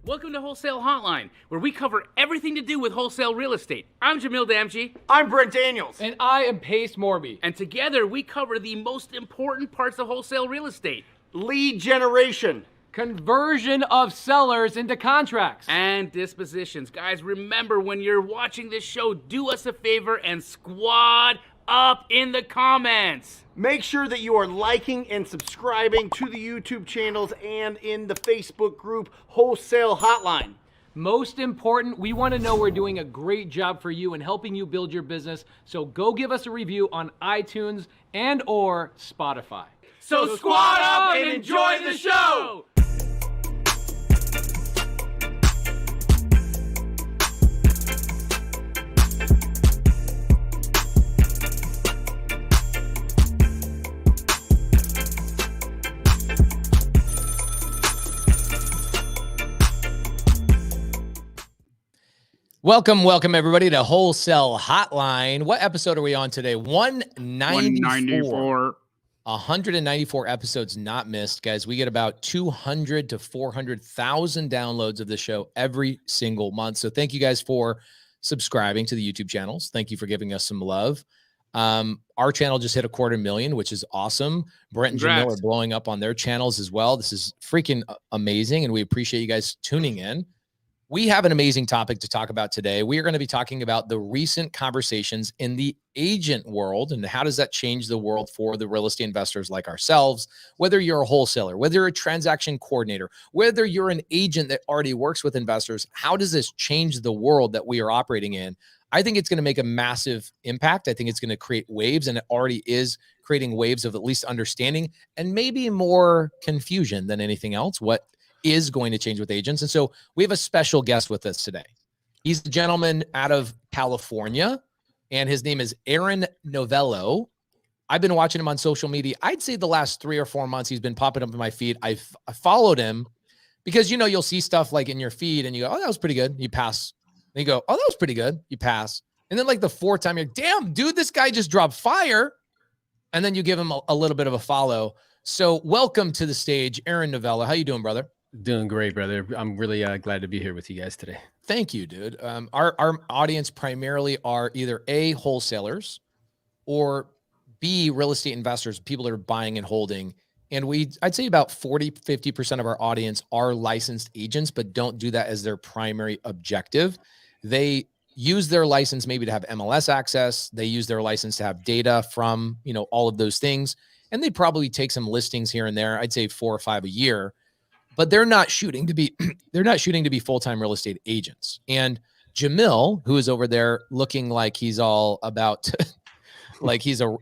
Welcome to Wholesale Hotline, where we cover everything to do with wholesale real estate. I'm Jamil Damji. I'm Brent Daniels. And I am Morby. And together we cover the most important parts of wholesale real estate. Lead generation. Conversion of sellers into contracts. And dispositions. Guys, remember when you're watching this show, do us a favor and squad up in the comments. Make sure that you are liking and subscribing to the YouTube channels and in the Facebook group Wholesale Hotline. Most important, we want to know we're doing a great job for you and helping you build your business. So go give us a review on iTunes and or Spotify. So squad up and enjoy the show! Welcome everybody to Wholesale Hotline. What episode are we on today? 194. 194 episodes not missed, guys. We get about 200 to 400,000 downloads of the show every single month. So thank you guys for subscribing to the YouTube channels. Thank you for giving us some love. Our channel just hit 250,000, which is awesome. Brent and Jamil are blowing up on their channels as well. This is freaking amazing, and we appreciate you guys tuning in. We have an amazing topic to talk about today. We are going to be talking about the recent conversations in the agent world and how does that change the world for the real estate investors like ourselves, whether you're a wholesaler, whether you're a transaction coordinator, whether you're an agent that already works with investors. How does this change the world that we are operating in? I think it's going to make a massive impact. I think it's going to create waves, and it already is creating waves of at least understanding and maybe more confusion than anything else. What is going to change with agents. And so we have a special guest with us today. He's a gentleman out of California, and his name is Aaron Novello. I've been watching him on social media. I'd say the last 3 or 4 months, he's been popping up in my feed. I followed him because, you know, you'll see stuff like in your feed and you go, oh, that was pretty good. You pass. And you go, oh, that was pretty good. You pass. And then like the 4th time, you're like, damn, dude, this guy just dropped fire. And then you give him a little bit of a follow. So welcome to the stage, Aaron Novello. How you doing, brother? Doing great, brother. I'm really glad to be here with you guys today. Thank you, dude. Our audience primarily are either A, wholesalers, or B, real estate investors, people that are buying and holding. And I'd say about 40-50% of our audience are licensed agents, but don't do that as their primary objective. They use their license maybe to have MLS access. They use their license to have data from, you know, all of those things. And they probably take some listings here and there. I'd say 4 or 5 a year. But they're not shooting to be full-time real estate agents. And Jamil, who is over there looking like he's all about like he's a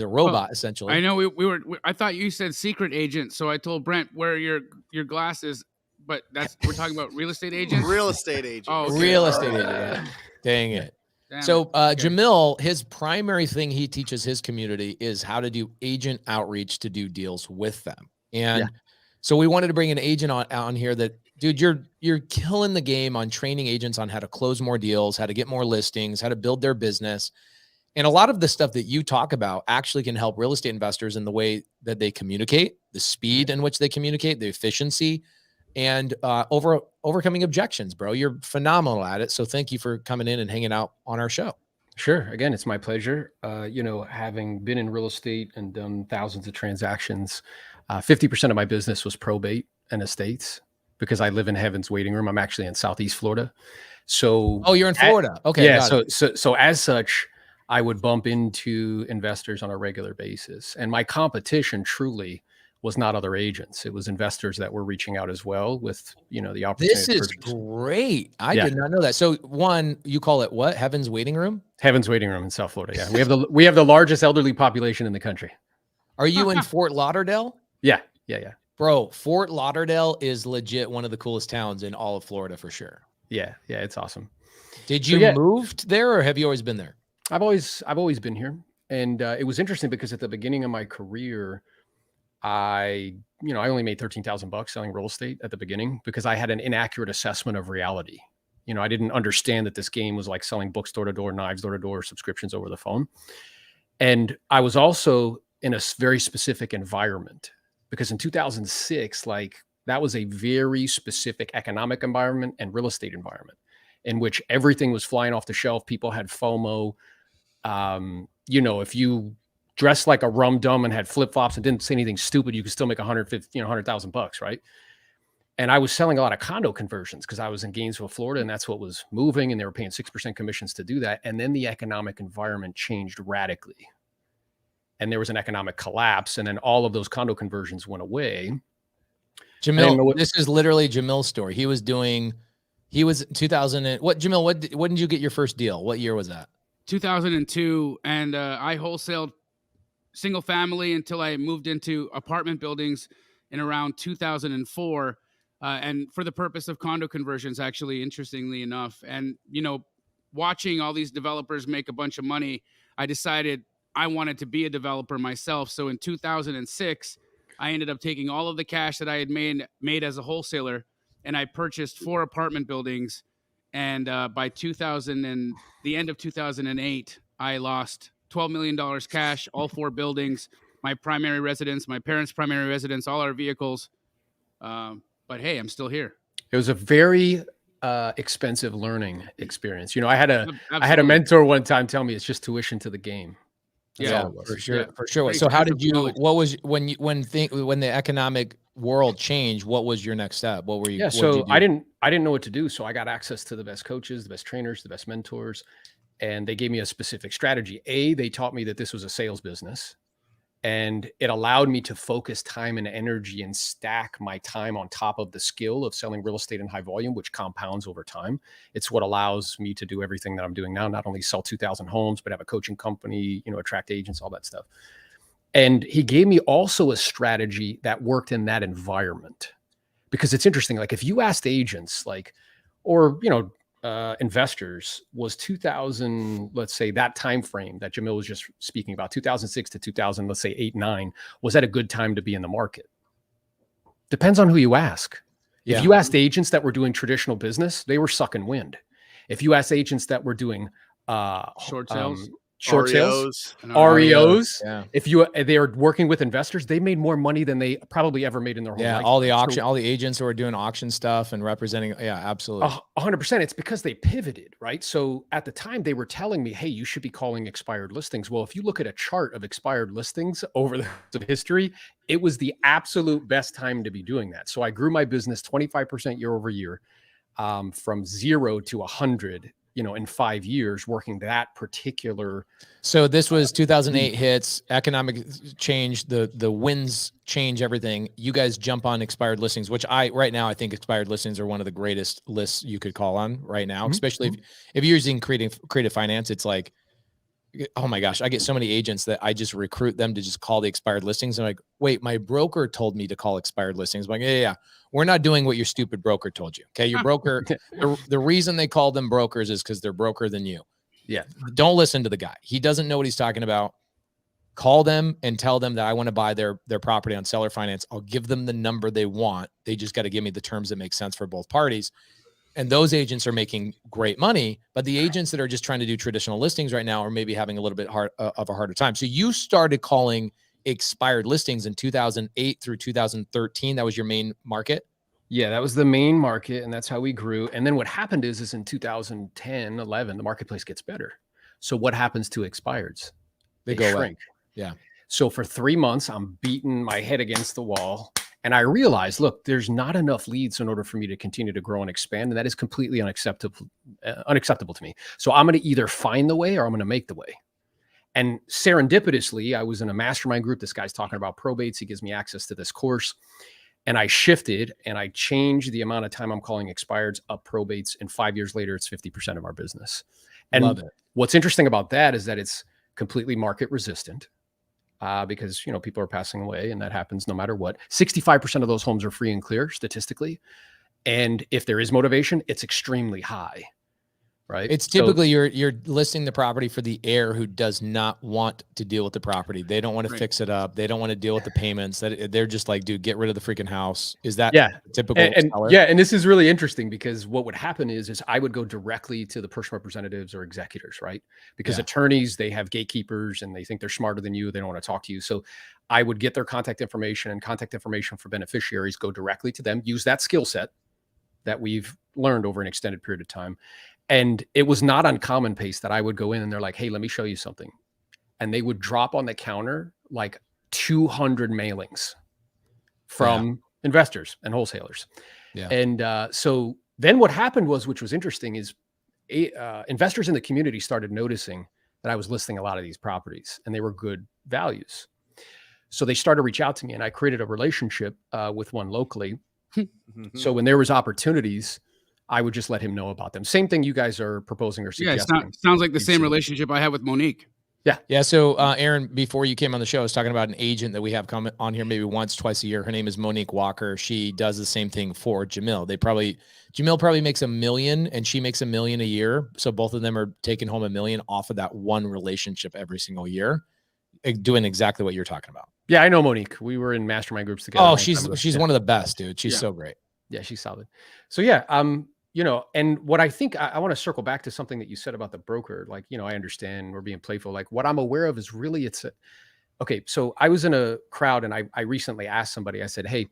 robot essentially. I know I thought you said secret agent, so I told Brent wear your glasses, but we're talking about real estate agents. Real estate agent. Oh, okay. Real estate agent. Yeah. Dang it. So Okay. Jamil, his primary thing he teaches his community is how to do agent outreach to do deals with them. And so we wanted to bring an agent on here that, dude, you're killing the game on training agents on how to close more deals, how to get more listings, how to build their business. And a lot of the stuff that you talk about actually can help real estate investors in the way that they communicate, the speed in which they communicate, the efficiency, and overcoming objections, bro. You're phenomenal at it. So thank you for coming in and hanging out on our show. Sure. Again, it's my pleasure. You know, having been in real estate and done thousands of transactions, 50% of my business was probate and estates because I live in Heaven's Waiting Room. I'm actually in Southeast Florida. So, oh, you're in Florida. Okay. Yeah. So as such, I would bump into investors on a regular basis, and my competition truly was not other agents. It was investors that were reaching out as well with, you know, the opportunity. This is great. I did not know that. So one, you call it what? Heaven's Waiting Room? Heaven's Waiting Room in South Florida. Yeah. We have the largest elderly population in the country. Are you in Fort Lauderdale? Yeah. Bro, Fort Lauderdale is legit one of the coolest towns in all of Florida for sure. Yeah, it's awesome. Did you move there or have you always been there? I've always been here. And it was interesting because at the beginning of my career, I only made $13,000 selling real estate at the beginning because I had an inaccurate assessment of reality. You know, I didn't understand that this game was like selling books door to door, knives door to door, subscriptions over the phone. And I was also in a very specific environment because in 2006, like That was a very specific economic environment and real estate environment in which everything was flying off the shelf. People had FOMO. If you dressed like a rum dum and had flip flops and didn't say anything stupid, you could still make $100,000, right? And I was selling a lot of condo conversions because I was in Gainesville, Florida, and that's what was moving, and they were paying 6% commissions to do that. And then the economic environment changed radically, and there was an economic collapse, and then all of those condo conversions went away. Jamil, this is literally Jamil's story. He was 2000 Jamil, when did you get your first deal? What year was that? 2002, and I wholesaled single family until I moved into apartment buildings in around 2004. And for the purpose of condo conversions, actually, interestingly enough. And, watching all these developers make a bunch of money, I decided I wanted to be a developer myself. So in 2006, I ended up taking all of the cash that I had made as a wholesaler, and I purchased 4 apartment buildings. And by the end of 2008, I lost $12 million cash, all 4 buildings, my primary residence, my parents' primary residence, all our vehicles. But hey, I'm still here. It was a very expensive learning experience. I had a mentor one time tell me it's just tuition to the game. That's for sure. Yeah. For sure. So how did you, what was, when the economic world changed, what was your next step? What were you? Yeah. So I didn't know what to do. So I got access to the best coaches, the best trainers, the best mentors, and they gave me a specific strategy. They taught me that this was a sales business, and it allowed me to focus time and energy and stack my time on top of the skill of selling real estate in high volume, which compounds over time. It's what allows me to do everything that I'm doing now, not only sell 2,000 homes, but have a coaching company, attract agents, all that stuff. And he gave me also a strategy that worked in that environment, because it's interesting. Like if you asked agents, investors, was 2000, let's say that time frame that Jamil was just speaking about, 2006 to 2000, let's say 8, 9, was that a good time to be in the market? Depends on who you ask. Yeah. If you asked agents that were doing traditional business, they were sucking wind. If you asked agents that were doing short sales, REOs. Yeah. If they are working with investors, they made more money than they probably ever made in their whole life. All the agents who are doing auction stuff and representing. Yeah, absolutely. 100%. It's because they pivoted, right? So at the time they were telling me, hey, you should be calling expired listings. Well, if you look at a chart of expired listings over the history, it was the absolute best time to be doing that. So I grew my business 25% year over year, from 0 to 100, in 5 years, working that particular. So this was 2008 hits, economic change, the winds change everything. You guys jump on expired listings, which right now I think expired listings are one of the greatest lists you could call on right now, especially if you're using creative finance. It's like, oh my gosh, I get so many agents that I just recruit them to just call the expired listings. I'm like, wait, my broker told me to call expired listings. I'm like, yeah. We're not doing what your stupid broker told you. Okay. Your broker, the reason they call them brokers is because they're broker than you. Yeah. Don't listen to the guy. He doesn't know what he's talking about. Call them and tell them that I want to buy their property on seller finance. I'll give them the number they want. They just got to give me the terms that make sense for both parties. And those agents are making great money, but the agents that are just trying to do traditional listings right now are maybe having a little bit of a harder time. So you started calling expired listings in 2008 through 2013. That was your main market? Yeah, that was the main market, and that's how we grew. And then what happened is in 2010, 11, the marketplace gets better. So what happens to expireds? They go shrink. away. Yeah. So for 3 months, I'm beating my head against the wall. And I realized, look, there's not enough leads in order for me to continue to grow and expand. And that is completely unacceptable to me. So I'm going to either find the way or I'm going to make the way. And serendipitously, I was in a mastermind group. This guy's talking about probates. He gives me access to this course. And I shifted and I changed the amount of time I'm calling expireds up probates. And 5 years later, it's 50% of our business. And Love it. What's interesting about that is that it's completely market resistant. Because, people are passing away and that happens no matter what. 65% of those homes are free and clear statistically. And if there is motivation, it's extremely high. right? It's typically you're listing the property for the heir who does not want to deal with the property. They don't want to fix it up. They don't want to deal with the payments. That they're just like, dude, get rid of the freaking house. Is that typical seller? And this is really interesting because what would happen is I would go directly to the personal representatives or executors, right? Because attorneys, they have gatekeepers and they think they're smarter than you. They don't want to talk to you. So I would get their contact information and contact information for beneficiaries, go directly to them, use that skill set that we've learned over an extended period of time. And it was not uncommon, Pace, that I would go in and they're like, hey, let me show you something. And they would drop on the counter like 200 mailings from investors and wholesalers. Yeah. And so then what happened was, which was interesting, is investors in the community started noticing that I was listing a lot of these properties and they were good values. So they started to reach out to me and I created a relationship with one locally. So when there was opportunities, I would just let him know about them. Same thing you guys are proposing or suggesting. Yeah, sounds like the same relationship I have with Monique. Yeah. Yeah. So, Aaron, before you came on the show, I was talking about an agent that we have come on here maybe once, twice a year. Her name is Monique Walker. She does the same thing for Jamil. Jamil probably makes $1 million and she makes $1 million a year. So both of them are taking home $1 million off of that one relationship every single year, doing exactly what you're talking about. Yeah, I know Monique. We were in mastermind groups together. Oh, she's one of the best, dude. She's so great. Yeah, she's solid. So yeah, and what I think I want to circle back to something that you said about the broker. Like, I understand we're being playful. Like what I'm aware of is really okay. So I was in a crowd and I recently asked somebody, I said, hey,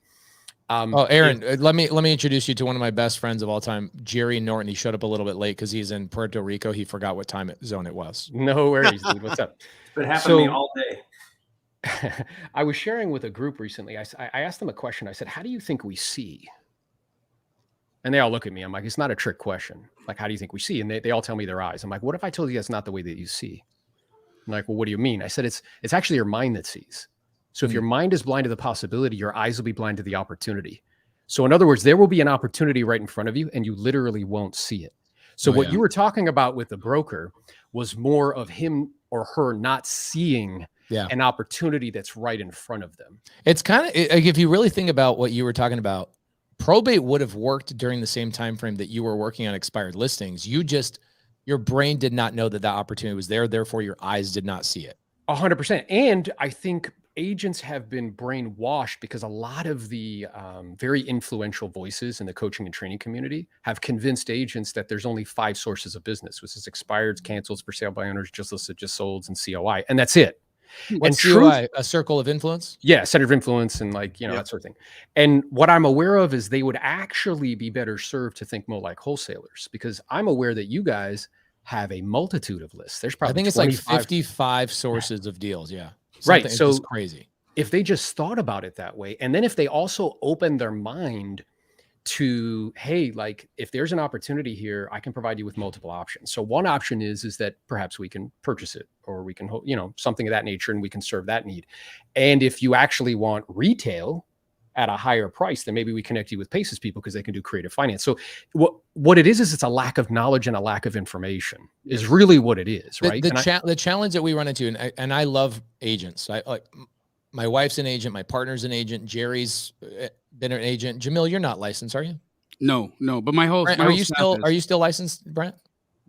Aaron, let me introduce you to one of my best friends of all time, Jerry Norton. He showed up a little bit late because he's in Puerto Rico. He forgot what time zone it was. No worries, dude. What's up? It happened to me all day. I was sharing with a group recently. I asked them a question. I said, how do you think we see? And they all look at me. I'm like, it's not a trick question. Like, how do you think we see? And they all tell me their eyes. I'm like, what if I told you that's not the way that you see? I'm like, well, what do you mean? I said, it's actually your mind that sees. So if your mind is blind to the possibility, your eyes will be blind to the opportunity. So in other words, there will be an opportunity right in front of you and you literally won't see it. So what you were talking about with the broker was more of him or her not seeing an opportunity that's right in front of them. It's kind of like, if you really think about what you were talking about, probate would have worked during the same time frame that you were working on expired listings. Your brain did not know that opportunity was there. Therefore, your eyes did not see it. 100%. And I think agents have been brainwashed because a lot of the very influential voices in the coaching and training community have convinced agents that there's only 5 sources of business, which is expireds, cancels, for sale by owners, just listed, just solds, and COI. And that's it. What's COI? A circle of influence? Yeah, center of influence and that sort of thing. And what I'm aware of is they would actually be better served to think more like wholesalers, because I'm aware that you guys have a multitude of lists. There's probably I think it's like 55 sources of deals. Yeah. Right. So it's crazy. If they just thought about it that way, and then if they also open their mind to, hey, like if there's an opportunity here, I can provide you with multiple options. So one option is that perhaps we can purchase it, or we can, something of that nature, and we can serve that need. And if you actually want retail at a higher price, then maybe we connect you with Paces people because they can do creative finance. So what it is it's a lack of knowledge and a lack of information is really what it is, right? The challenge that we run into, and I love agents. My wife's an agent, my partner's an agent, Jerry's been an agent. Jamil, you're not licensed, are you? No, but my whole Brent, are you still licensed, Brent?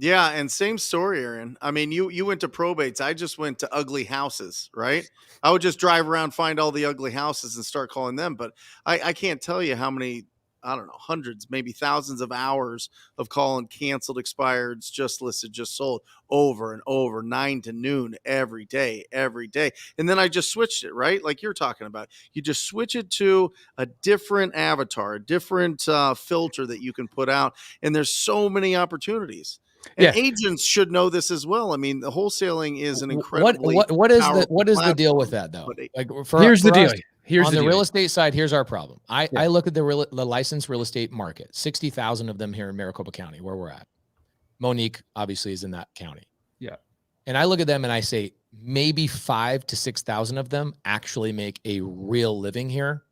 Yeah, and same story, Aaron. I mean, you went to probates. I just went to ugly houses, right? I would just drive around, find all the ugly houses and start calling them. But I can't tell you how many, I don't know, hundreds, maybe thousands of hours of calling canceled, expireds, just listed, just sold over and over, 9 to noon every day. And then I just switched it, right? Like you're talking about. You just switch it to a different avatar, a different filter that you can put out. And there's so many opportunities. And agents should know this as well. I mean, the wholesaling is an incredibly what is the deal with that though? Like here's the deal. On the real estate side, here's our problem. I look at the licensed real estate market, 60,000 of them here in Maricopa County, where we're at. Monique obviously is in that county. Yeah. And I look at them and I say, maybe 5,000 to 6,000 of them actually make a real living here.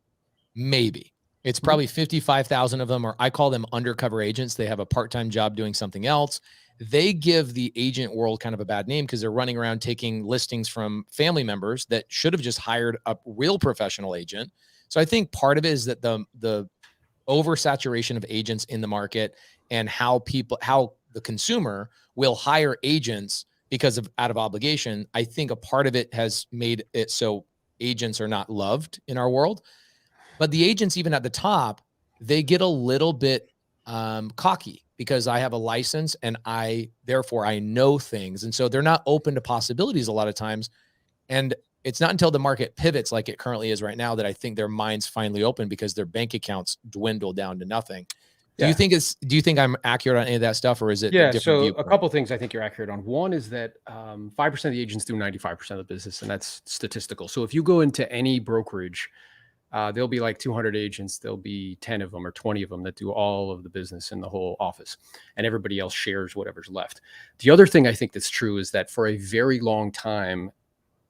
Maybe. It's probably 55,000 of them, or I call them undercover agents. They have a part-time job doing something else. They give the agent world kind of a bad name because they're running around taking listings from family members that should have just hired a real professional agent. So I think part of it is that the oversaturation of agents in the market and how the consumer will hire agents because of out of obligation. I think a part of it has made it so agents are not loved in our world, but the agents, even at the top, they get a little bit cocky because I have a license and therefore I know things. And so they're not open to possibilities a lot of times. And it's not until the market pivots like it currently is right now that I think their minds finally open because their bank accounts dwindle down to nothing. Do you think I'm accurate on any of that stuff, or is it a different so viewpoint? a couple of things I think you're accurate on. One is that 5% of the agents do 95% of the business, and that's statistical. So if you go into any brokerage, there'll be like 200 agents. There'll be 10 of them or 20 of them that do all of the business in the whole office, and everybody else shares whatever's left. The other thing I think that's true is that for a very long time,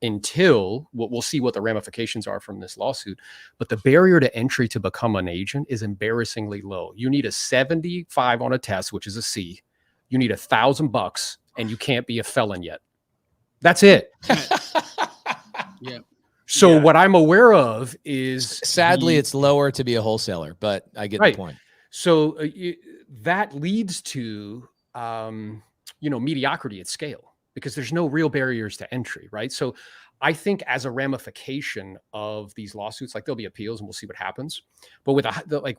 until we'll see what the ramifications are from this lawsuit, but the barrier to entry to become an agent is embarrassingly low. You need a 75 on a test, which is a C. You need $1,000, and you can't be a felon yet. That's it. Yeah. So what I'm aware of is sadly it's lower to be a wholesaler, but I get the point. So that leads to mediocrity at scale, because there's no real barriers to entry, right? So I think as a ramification of these lawsuits, like there'll be appeals and we'll see what happens. But with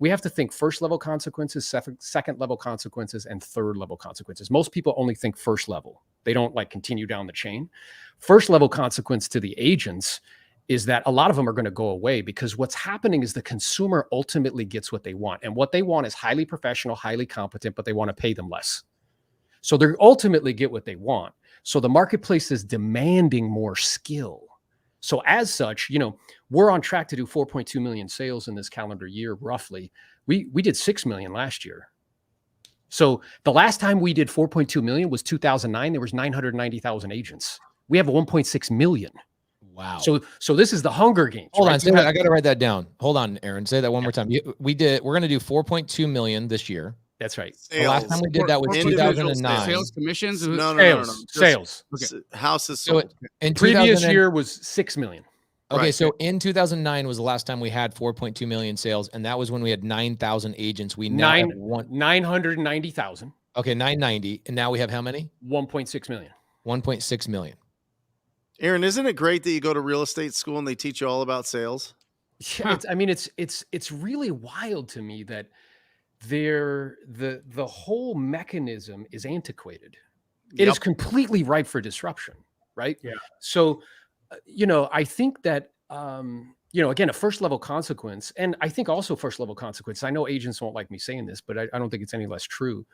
we have to think first level consequences, second level consequences, and third level consequences. Most people only think first level. They don't continue down the chain. First level consequence to the agents is that a lot of them are going to go away, because what's happening is the consumer ultimately gets what they want. And what they want is highly professional, highly competent, but they want to pay them less. So they ultimately get what they want. So the marketplace is demanding more skill. So as such, we're on track to do 4.2 million sales in this calendar year, roughly. We did 6 million last year. So the last time we did 4.2 million was 2009. There was 990,000 agents. We have 1.6 million. Wow. So this is the Hunger Games. Hold on. I got to write that down. Hold on, Aaron. Say that one more time. We're going to do 4.2 million this year. That's right. The last time we did that was 2009. Sales commissions? No. Sales. Okay. Houses So sold. in previous year was 6 million. Okay, Right. so in 2009 was the last time we had 4.2 million sales, and that was when we had 9,000 agents. We now have 990,000. Okay, 990, and now we have how many? 1.6 million. 1.6 million. Aaron, isn't it great that you go to real estate school and they teach you all about sales? Yeah, it's really wild to me that the whole mechanism is antiquated. It is completely ripe for disruption, right? Yeah. So, I think that, again, a first level consequence, and I think also first level consequence, I know agents won't like me saying this, but I don't think it's any less true,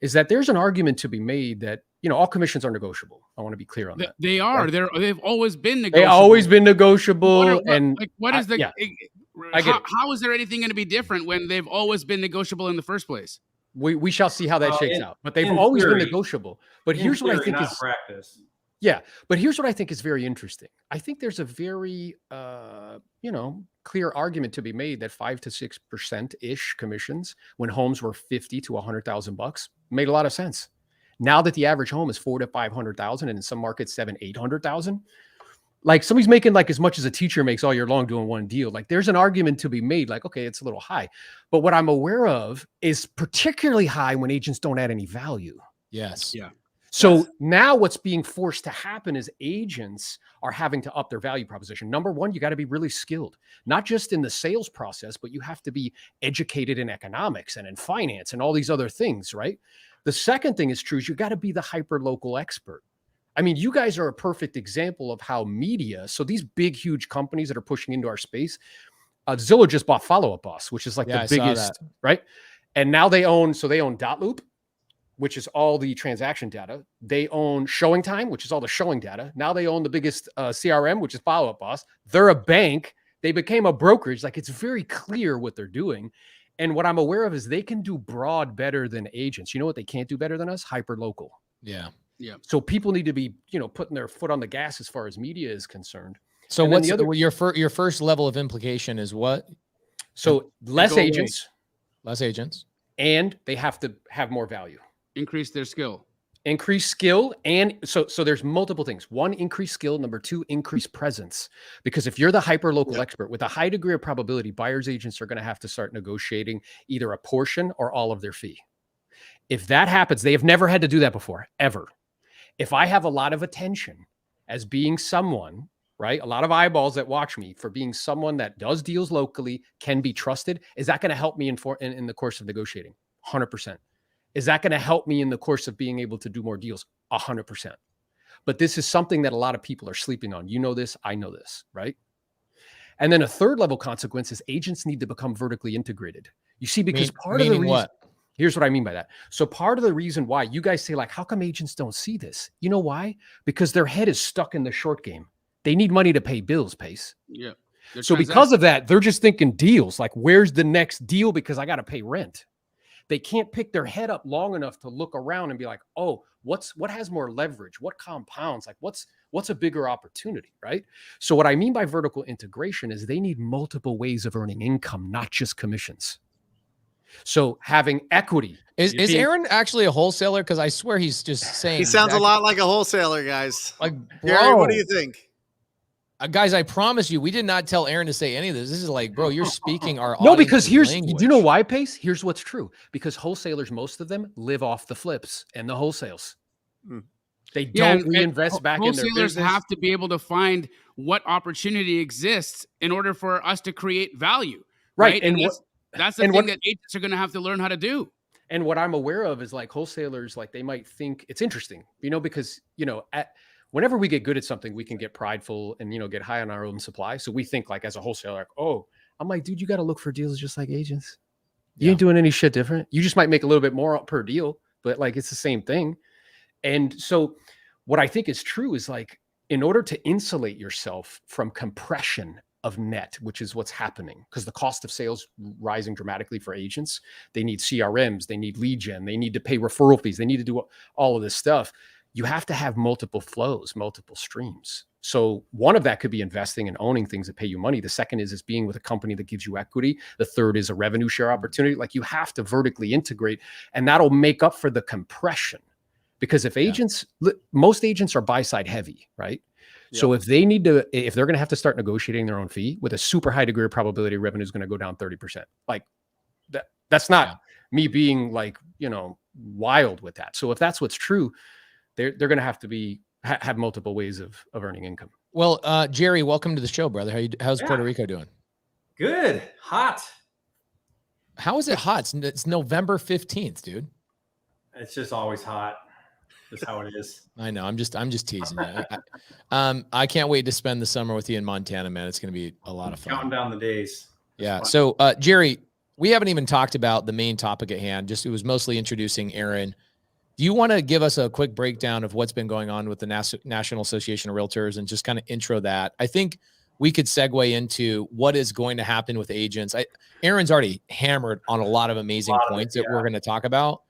is that there's an argument to be made that, all commissions are negotiable. I want to be clear on that. They are. Right? They've always been negotiable. They've always been negotiable. How is there anything going to be different when they've always been negotiable in the first place? We shall see how that shakes out. But they've always been negotiable. But here's what I think is practice. Yeah, but here's what I think is very interesting. I think there's a very, clear argument to be made that 5 to 6% ish commissions when homes were 50 to $100,000 made a lot of sense. Now that the average home is 400 to 500,000, and in some markets 700,000-800,000, somebody's making as much as a teacher makes all year long doing one deal. There's an argument to be made. Okay, it's a little high, but what I'm aware of is particularly high when agents don't add any value. Yes. Yeah. So now what's being forced to happen is agents are having to up their value proposition. Number one, you got to be really skilled, not just in the sales process, but you have to be educated in economics and in finance and all these other things, right? The second thing is true is you got to be the hyper local expert. I mean, you guys are a perfect example of how media, so these big, huge companies that are pushing into our space, Zillow just bought Follow Up Boss, which is the biggest, right? And now they own Dotloop, which is all the transaction data. They own Showing Time, which is all the showing data. Now they own the biggest CRM, which is Follow Up Boss. They're a bank. They became a brokerage. It's very clear what they're doing. And what I'm aware of is they can do broad better than agents. You know what they can't do better than us? Hyper local. Yeah. Yeah. So people need to be, putting their foot on the gas as far as media is concerned. So and what's your first level of implication is what? So less agents. Less agents. And they have to have more value. Increase their skill. Increase skill. And so there's multiple things. One, increase skill. Number two, increase presence. Because if you're the hyper local expert, with a high degree of probability, buyer's agents are going to have to start negotiating either a portion or all of their fee. If that happens, they have never had to do that before, ever. If I have a lot of attention as being someone, right, a lot of eyeballs that watch me for being someone that does deals locally, can be trusted, is that going to help me in the course of negotiating? 100%. Is that going to help me in the course of being able to do more deals? 100%. But this is something that a lot of people are sleeping on. You know this, I know this, right? And then a third level consequence is agents need to become vertically integrated. You see, because part of the reason, what? here's what I mean by that. So part of the reason why you guys say, like, how come agents don't see this? You know why? Because their head is stuck in the short game. They need money to pay bills, Pace. Yeah. So because of that, they're just thinking deals. Like, where's the next deal? Because I got to pay rent. They can't pick their head up long enough to look around and be like, oh, what has more leverage? What compounds? Like, what's a bigger opportunity, right? So what I mean by vertical integration is they need multiple ways of earning income, not just commissions. So having equity. Is Aaron actually a wholesaler? Because I swear he's just saying. He sounds a lot like a wholesaler, guys. Like, Gary, bro, what do you think? Guys, I promise you, we did not tell Aaron to say any of this. This is like, bro, you're speaking our no, because language. do you know why, Pace? Here's what's true. Because wholesalers, most of them live off the flips and the wholesales. They don't reinvest back in their business. Wholesalers have to be able to find what opportunity exists in order for us to create value. Right. And that's the thing that agents are going to have to learn how to do. And what I'm aware of is, like, wholesalers, like, they might think it's interesting, because, whenever we get good at something, we can get prideful and, get high on our own supply. So we think, like, as a wholesaler, like, oh, I'm like, dude, you got to look for deals just like agents. You ain't doing any shit different. You just might make a little bit more per deal, but, like, it's the same thing. And so what I think is true is, like, in order to insulate yourself from compression of net, which is what's happening, because the cost of sales rising dramatically for agents, they need CRMs, they need lead gen, they need to pay referral fees, they need to do all of this stuff. You have to have multiple flows, multiple streams. So one of that could be investing and owning things that pay you money. The second is being with a company that gives you equity. The third is a revenue share opportunity. Like, you have to vertically integrate, and that'll make up for the compression. Because if most agents are buy side heavy, right? Yep. So if they're going to have to start negotiating their own fee, with a super high degree of probability, revenue is going to go down 30%. Like, that's not me being, like, wild with that. So if that's what's true, they're going to have to have multiple ways of earning income. Well, Jerry, welcome to the show, brother. How's Puerto Rico doing? Good. Hot. How is it hot? It's November 15th, dude. It's just always hot. That's how it is. I know. I'm just teasing you. I can't wait to spend the summer with you in Montana, man. It's going to be a lot of fun. Counting down the days. Yeah. So, Jerry, we haven't even talked about the main topic at hand. It was mostly introducing Aaron. Do you want to give us a quick breakdown of what's been going on with the National Association of Realtors and just kind of intro that? I think we could segue into what is going to happen with agents. Aaron's already hammered on a lot of amazing points that we're going to talk about.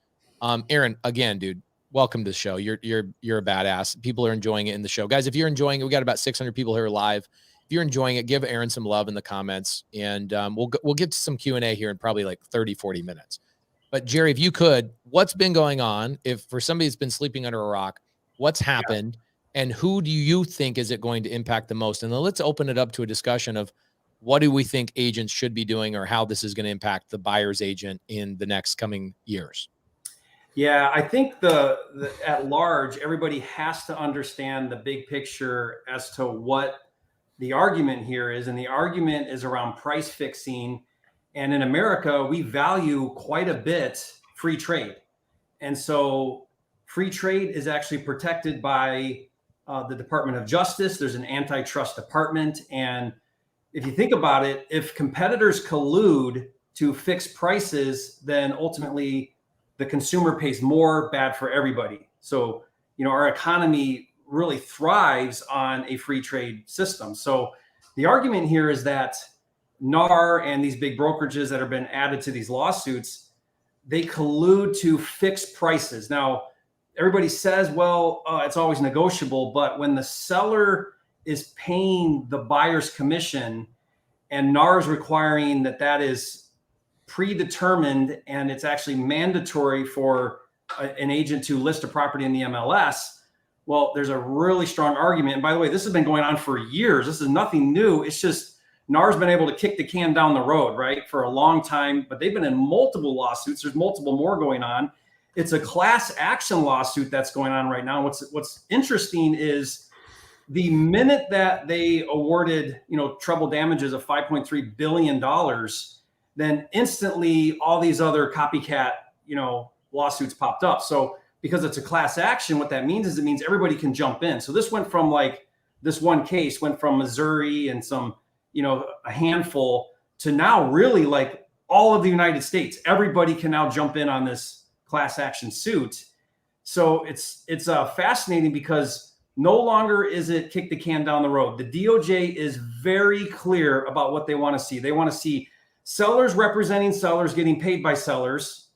Aaron, again, dude, welcome to the show. You're a badass. People are enjoying it in the show. Guys, if you're enjoying it, we got about 600 people here live. If you're enjoying it, give Aaron some love in the comments, and we'll get to some Q&A here in probably like 30, 40 minutes. But Jerry, if you could, what's been going on? If for somebody that's been sleeping under a rock, what's happened, and who do you think is it going to impact the most? And then let's open it up to a discussion of what do we think agents should be doing, or how this is going to impact the buyer's agent in the next coming years. Yeah, I think the at large, everybody has to understand the big picture as to what the argument here is. And the argument is around price fixing. And in America, we value quite a bit free trade. And so free trade is actually protected by the Department of Justice. There's an antitrust department. And if you think about it, if competitors collude to fix prices, then ultimately the consumer pays more, bad for everybody. So, our economy really thrives on a free trade system. So the argument here is that NAR and these big brokerages that have been added to these lawsuits, they collude to fix prices. Now, everybody says, well, it's always negotiable, but when the seller is paying the buyer's commission and NAR is requiring that is predetermined, and it's actually mandatory for an agent to list a property in the MLS, well, there's a really strong argument. And by the way, this has been going on for years. This is nothing new. It's just NAR's been able to kick the can down the road, right, for a long time, but they've been in multiple lawsuits. There's multiple more going on. It's a class action lawsuit that's going on right now. What's interesting is the minute that they awarded, treble damages of $5.3 billion, then instantly all these other copycat, lawsuits popped up. So because it's a class action, what that means is it means everybody can jump in. So this went from this one case went from Missouri and some, a handful to now really all of the United States. Everybody can now jump in on this class action suit. So it's fascinating because no longer is it kick the can down the road. The DOJ is very clear about what they want to see. They want to see sellers representing sellers getting paid by sellers.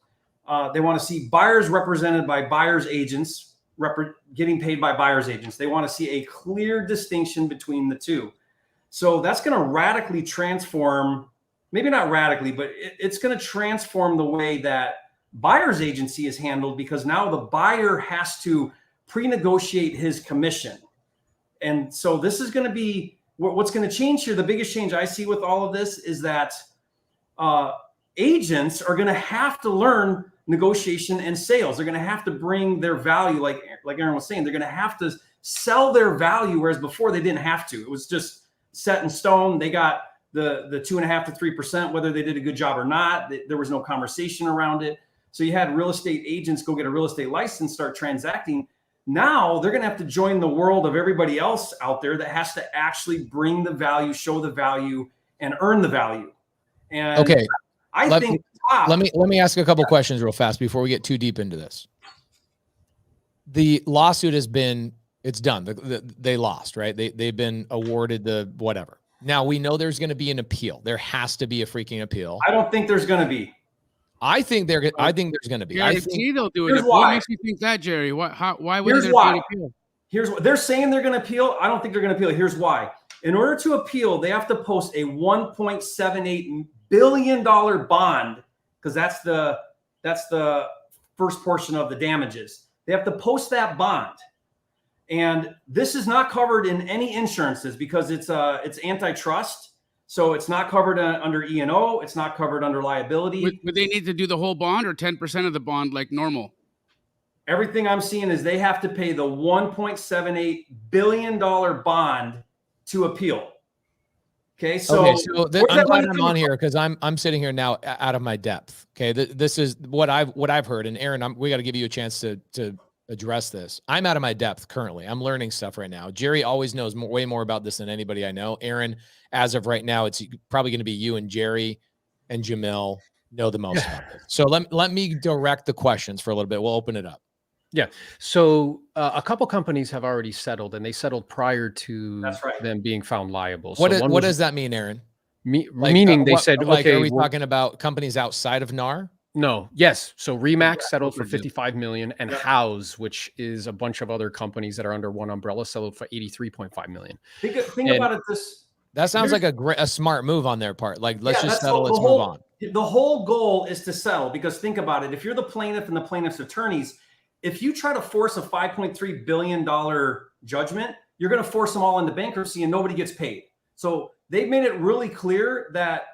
They want to see buyers represented by buyers' agents getting paid by buyers' agents. They want to see a clear distinction between the two. So that's going to radically transform, maybe not radically, but it's going to transform the way that buyer's agency is handled, because now the buyer has to pre-negotiate his commission. And so this is going to be what's going to change here. The biggest change I see with all of this is that agents are going to have to learn negotiation and sales. They're going to have to bring their value, like Aaron was saying. They're going to have to sell their value, whereas before they didn't have to. It was just set in stone. They got the 2.5% to 3%, whether they did a good job or not. There was no conversation around it. So you had real estate agents go get a real estate license, start transacting. Now they're going to have to join the world of everybody else out there that has to actually bring the value, show the value, and earn the value. And okay, let me ask a couple questions real fast before we get too deep into this. The lawsuit it's done. They lost, right? They've been awarded the whatever. Now we know there's going to be an appeal. There has to be a freaking appeal. I don't think there's going to be. I think there's going to be. I think they'll do it. What makes you think that, Jerry? Why would there be an appeal? Here's what they're saying they're going to appeal. I don't think they're going to appeal. Here's why. In order to appeal, they have to post a $1.78 billion bond, because that's the first portion of the damages. They have to post that bond. And this is not covered in any insurances because it's antitrust. So it's not covered under E&O. It's not covered under liability. Would they need to do the whole bond or 10% of the bond like normal? Everything I'm seeing is they have to pay the $1.78 billion bond to appeal. Okay, so I'm glad I'm on here because I'm sitting here now out of my depth. Okay, this is what I've heard, and Aaron, we got to give you a chance to address this. I'm out of my depth currently. I'm learning stuff right now. Jerry always knows way more about this than anybody I know. Aaron, as of right now, it's probably going to be you and Jerry and Jamil know the most about this. So let me direct the questions for a little bit. We'll open it up. Yeah. So a couple companies have already settled, and they settled prior to them being found liable. So what does that mean, Aaron? Meaning they said, okay, are we talking about companies outside of NAR? No. Yes. So Remax settled for $55 million, and House, which is a bunch of other companies that are under one umbrella, settled for $83.5 million. Think about it that sounds like a smart move on their part. Like, let's just settle. Let's move on. The whole goal is to settle, because think about it. If you're the plaintiff and the plaintiff's attorneys, if you try to force a $5.3 billion judgment, you're going to force them all into bankruptcy and nobody gets paid. So they've made it really clear that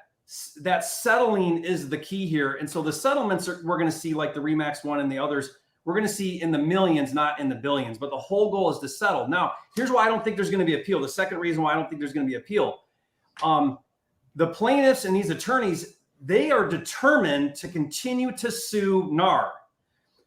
settling is the key here. And so the settlements we're going to see, like the Remax one and the others, we're going to see in the millions, not in the billions. But the whole goal is to settle. Now, here's why I don't think there's going to be appeal. The second reason why I don't think there's going to be appeal. The plaintiffs and these attorneys, they are determined to continue to sue NAR.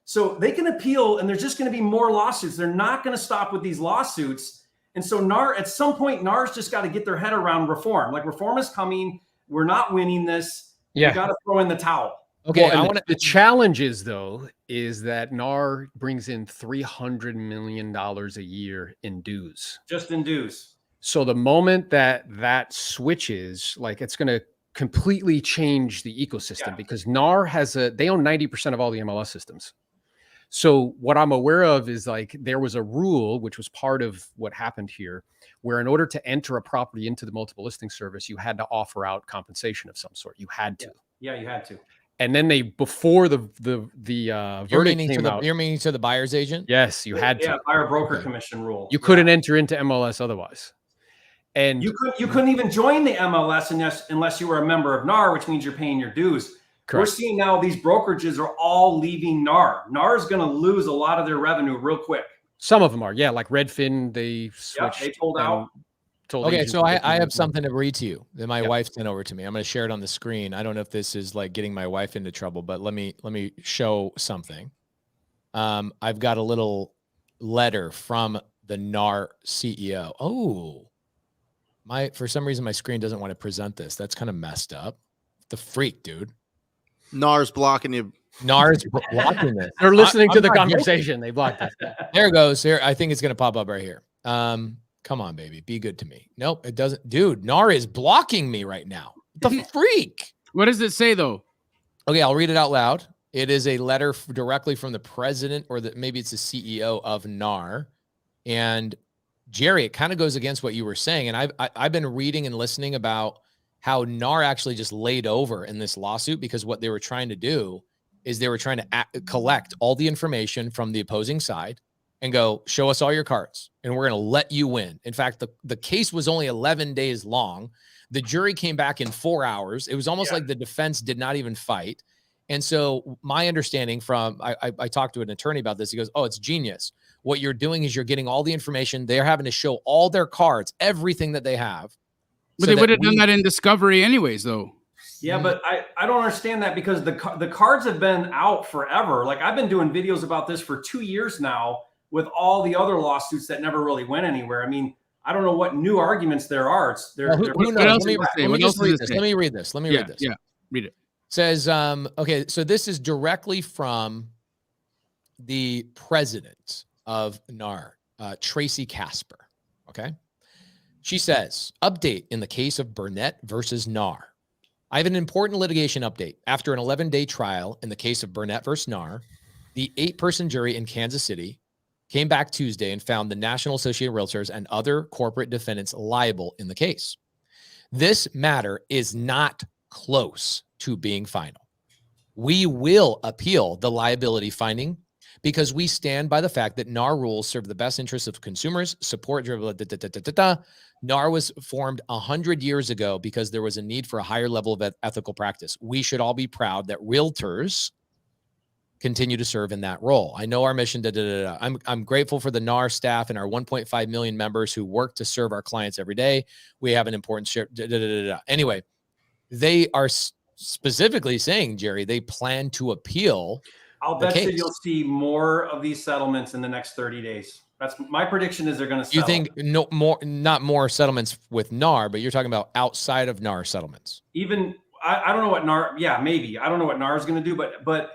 So they can appeal, and there's just going to be more lawsuits. They're not going to stop with these lawsuits. And so NAR, at some point, NAR's just got to get their head around reform. Like, reform is coming. We're not winning this. Yeah. You got to throw in the towel. Okay. Well, the challenge is that NAR brings in $300 million a year in dues. Just in dues. So the moment that switches, like, it's going to completely change the ecosystem, because NAR they own 90% of all the MLS systems. So what I'm aware of is, like, there was a rule, which was part of what happened here, where in order to enter a property into the multiple listing service, you had to offer out compensation of some sort. You had to. Yeah, you had to. And then before the verdict came out. You're meaning to the buyer's agent? Yes, you had to. Yeah, buyer broker commission rule. You couldn't enter into MLS otherwise. And you couldn't even join the MLS unless you were a member of NAR, which means you're paying your dues. We're seeing now these brokerages are all leaving NAR. NAR is going to lose a lot of their revenue real quick. Some of them are, yeah, like Redfin, they switched. They pulled out. Okay, so I have something to read to you that my wife sent over to me. I'm going to share it on the screen. I don't know if this is like getting my wife into trouble, but let me show something. I've got a little letter from the NAR CEO. Oh, for some reason my screen doesn't want to present this. That's kind of messed up. The freak, dude. NAR's blocking you. NAR's blocking this. They're listening to the conversation. They blocked that. There it goes. Here, I think it's going to pop up right here. Come on, baby. Be good to me. Nope, it doesn't. Dude, NAR is blocking me right now. The freak. What does it say, though? Okay, I'll read it out loud. It is a letter directly from the president, or maybe it's the CEO of NAR. And Jerry, it kind of goes against what you were saying. And I've been reading and listening about how NAR actually just laid over in this lawsuit, because what they were trying to do is they were trying to collect all the information from the opposing side and go, show us all your cards, and we're going to let you win. In fact, the case was only 11 days long. The jury came back in 4 hours. It was almost like the defense did not even fight. And so my understanding from, I talked to an attorney about this. He goes, oh, it's genius. What you're doing is you're getting all the information. They're having to show all their cards, everything that they have. But they would have done that in discovery anyways, though. Yeah, but I don't understand that, because the cards have been out forever. Like, I've been doing videos about this for 2 years now with all the other lawsuits that never really went anywhere. I mean, I don't know what new arguments there are. Let me read this. Yeah, read it. Says, okay, so this is directly from the president of NAR, Tracy Casper. Okay. She says, update in the case of Burnett versus NAR. I have an important litigation update. After an 11-day trial in the case of Burnett versus NAR, the 8-person jury in Kansas City came back Tuesday and found the National Association of Realtors and other corporate defendants liable in the case. This matter is not close to being final. We will appeal the liability finding because we stand by the fact that NAR rules serve the best interests of consumers, support. NAR was formed 100 years ago because there was a need for a higher level of ethical practice. We should all be proud that realtors continue to serve in that role. I know our mission. I'm grateful for the NAR staff and our 1.5 million members who work to serve our clients every day. We have an important share. Anyway, they are specifically saying, Jerry, they plan to appeal. I'll bet you you'll see more of these settlements in the next 30 days. That's my prediction, is they're going to settle. You think not more settlements with NAR, but you're talking about outside of NAR settlements. Even I don't know what NAR. Yeah, maybe I don't know what NAR is going to do, but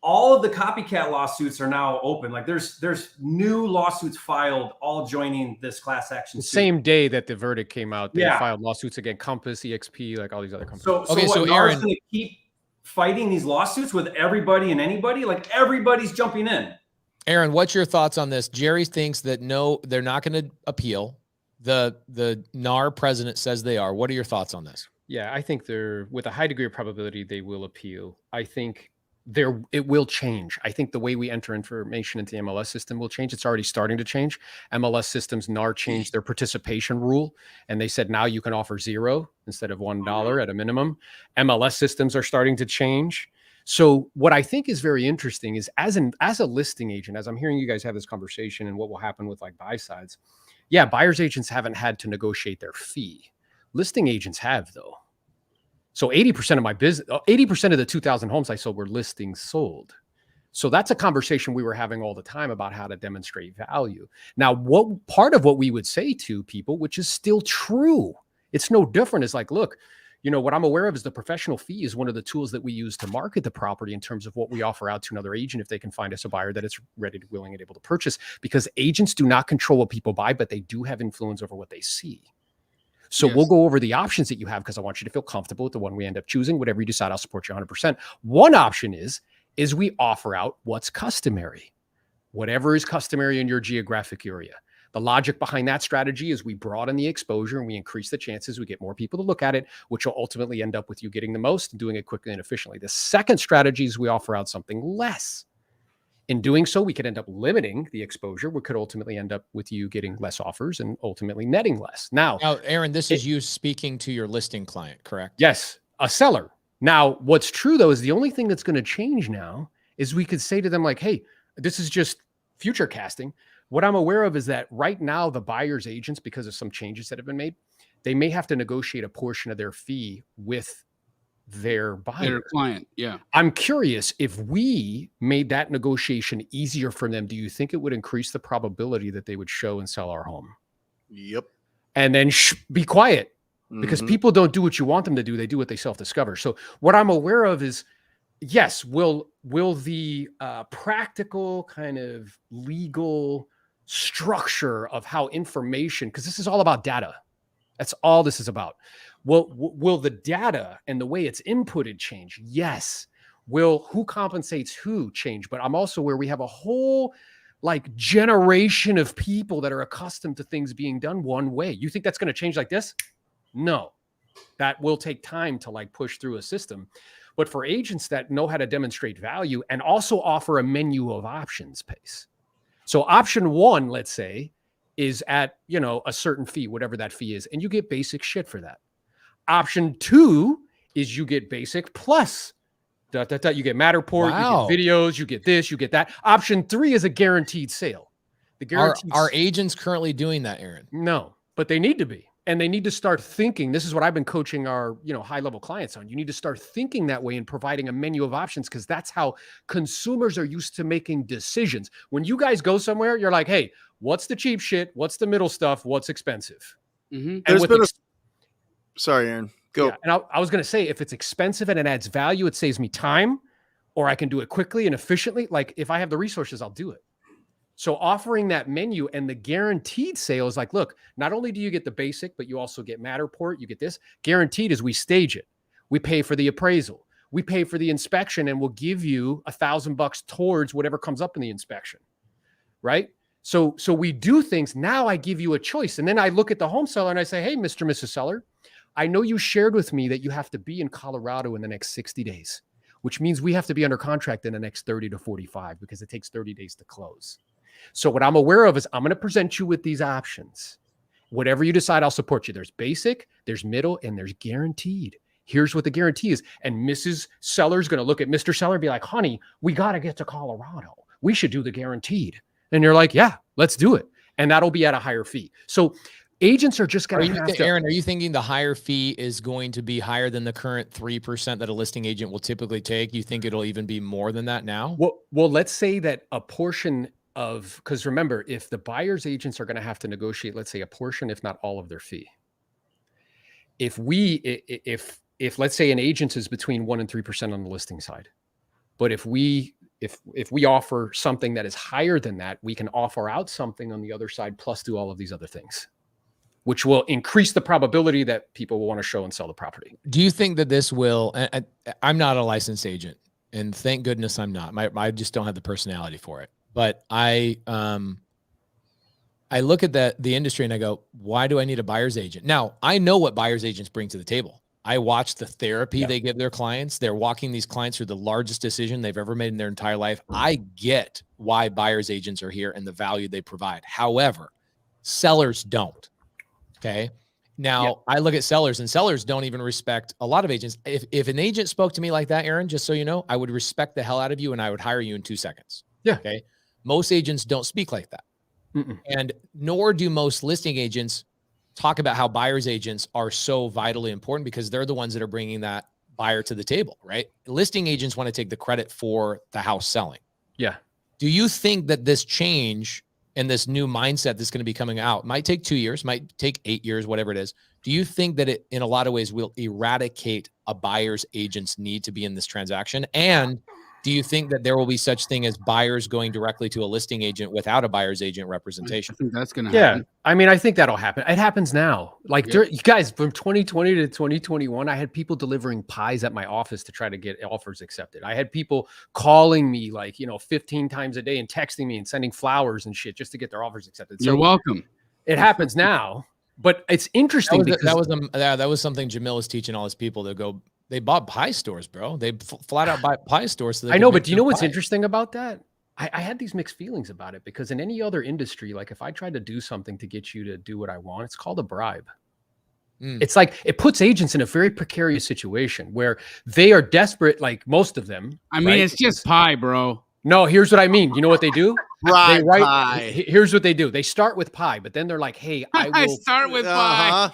all of the copycat lawsuits are now open. Like there's new lawsuits filed, all joining this class action suit. Same day that the verdict came out, they filed lawsuits against Encompass, EXP, like all these other companies. So NAR is going to keep fighting these lawsuits with everybody and anybody? Like everybody's jumping in. Aaron, what's your thoughts on this? Jerry thinks that no, they're not going to appeal. The NAR president says they are. What are your thoughts on this? Yeah, I think with a high degree of probability they will appeal. I think it will change. I think the way we enter information into the MLS system will change. It's already starting to change. MLS systems, NAR changed their participation rule, and they said now you can offer $0 instead of $1 at a minimum. MLS systems are starting to change. So what I think is very interesting is as a listing agent, as I'm hearing you guys have this conversation and what will happen with like buy sides, yeah, buyer's agents haven't had to negotiate their fee. Listing agents have, though. So 80% of my business, 80% of the 2,000 homes I sold were listings sold. So that's a conversation we were having all the time about how to demonstrate value. Now, what part of what we would say to people, which is still true, it's no different, is like, look, you know, what I'm aware of is the professional fee is one of the tools that we use to market the property in terms of what we offer out to another agent if they can find us a buyer that is ready, willing, and able to purchase, because agents do not control what people buy, but they do have influence over what they see. So we'll go over the options that you have because I want you to feel comfortable with the one we end up choosing. Whatever you decide, I'll support you 100%. One option is we offer out what's customary, whatever is customary in your geographic area. The logic behind that strategy is we broaden the exposure and we increase the chances we get more people to look at it, which will ultimately end up with you getting the most and doing it quickly and efficiently. The second strategy is we offer out something less. In doing so, we could end up limiting the exposure. We could ultimately end up with you getting less offers and ultimately netting less. Now, Aaron, this is you speaking to your listing client, correct? Yes, a seller. Now, what's true though is the only thing that's going to change now is we could say to them like, hey, this is just future casting. What I'm aware of is that right now the buyer's agents, because of some changes that have been made, they may have to negotiate a portion of their fee with their buyer. Their client, yeah. I'm curious, if we made that negotiation easier for them, do you think it would increase the probability that they would show and sell our home? Yep. And then be quiet, because Mhm. people don't do what you want them to do. They do what they self-discover. So what I'm aware of is, yes, will the practical kind of legal structure of how information, because this is all about data. That's all this is about. Will the data and the way it's inputted change? Yes. Will who compensates who change? But I'm also where we have a whole like generation of people that are accustomed to things being done one way. You think that's going to change like this? No. That will take time to like push through a system. But for agents that know how to demonstrate value and also offer a menu of options pace. So option one, let's say, is at, a certain fee, whatever that fee is, and you get basic shit for that. Option two is you get basic plus you get Matterport, Wow. you get videos, you get this, you get that. Option three is a guaranteed sale. The guaranteed Are agents currently doing that, Aaron? No, but they need to be. And they need to start thinking. This is what I've been coaching our, high-level clients on. You need to start thinking that way and providing a menu of options, because that's how consumers are used to making decisions. When you guys go somewhere, you're like, hey, what's the cheap shit? What's the middle stuff? What's expensive? Mm-hmm. And with Sorry, Aaron. Go. Yeah, and I was going to say, if it's expensive and it adds value, it saves me time, or I can do it quickly and efficiently. Like if I have the resources, I'll do it. So offering that menu and the guaranteed sale is like, look, not only do you get the basic, but you also get Matterport, you get this. Guaranteed is we stage it. We pay for the appraisal. We pay for the inspection, and we'll give you $1,000 towards whatever comes up in the inspection, right? So we do things. Now I give you a choice. And then I look at the home seller and I say, hey, Mr. and Mrs. Seller, I know you shared with me that you have to be in Colorado in the next 60 days, which means we have to be under contract in the next 30 to 45 because it takes 30 days to close. So what I'm aware of is I'm going to present you with these options. Whatever you decide, I'll support you. There's basic, there's middle, and there's guaranteed. Here's what the guarantee is. And Mrs. Seller's going to look at Mr. Seller and be like, honey, we got to get to Colorado. We should do the guaranteed. And you're like, yeah, let's do it. And that'll be at a higher fee. So agents are just going to have to. Aaron, are you thinking the higher fee is going to be higher than the current 3% that a listing agent will typically take? You think it'll even be more than that now? Well, let's say that a portion of, because remember, if the buyer's agents are going to have to negotiate, let's say a portion, if not all of their fee. If let's say an agent is between 1% and 3% on the listing side, but if we offer something that is higher than that, we can offer out something on the other side, plus do all of these other things, which will increase the probability that people will want to show and sell the property. Do you think that this will, I'm not a licensed agent, and thank goodness I'm not. I just don't have the personality for it. But I look at the industry and I go, why do I need a buyer's agent? Now, I know what buyer's agents bring to the table. I watch the therapy they give their clients. They're walking these clients through the largest decision they've ever made in their entire life. I get why buyer's agents are here and the value they provide. However, sellers don't. Okay. Now I look at sellers, and sellers don't even respect a lot of agents. If an agent spoke to me like that, Aaron, just so you know, I would respect the hell out of you and I would hire you in 2 seconds. Yeah. Okay. Most agents don't speak like that. And nor do most listing agents talk about how buyer's agents are so vitally important, because they're the ones that are bringing that buyer to the table, right? Listing agents want to take the credit for the house selling. Yeah. Do you think that this change and this new mindset that's going to be coming out might take 2 years, might take 8 years, whatever it is? Do you think that it, in a lot of ways, will eradicate a buyer's agent's need to be in this transaction? And do you think that there will be such thing as buyers going directly to a listing agent without a buyer's agent representation? I think that's going to happen. I mean, I think that'll happen. It happens now. Like you guys, from 2020 to 2021, I had people delivering pies at my office to try to get offers accepted. I had people calling me 15 times a day and texting me and sending flowers and shit just to get their offers accepted. You're welcome. It happens now, but it's interesting that was something Jamil was teaching all his people to go. They bought pie stores, bro. They flat out buy pie stores. So I know, but do you know what's interesting about that? I had these mixed feelings about it, because in any other industry, like if I tried to do something to get you to do what I want, it's called a bribe. It's like it puts agents in a very precarious situation where they are desperate, like most of them. I mean, right? it's just pie, bro. No, here's what I mean. You know what they do? They Fried write. pie. Here's what they do. They start with pie, but then they're like, "Hey, I I will start with pie.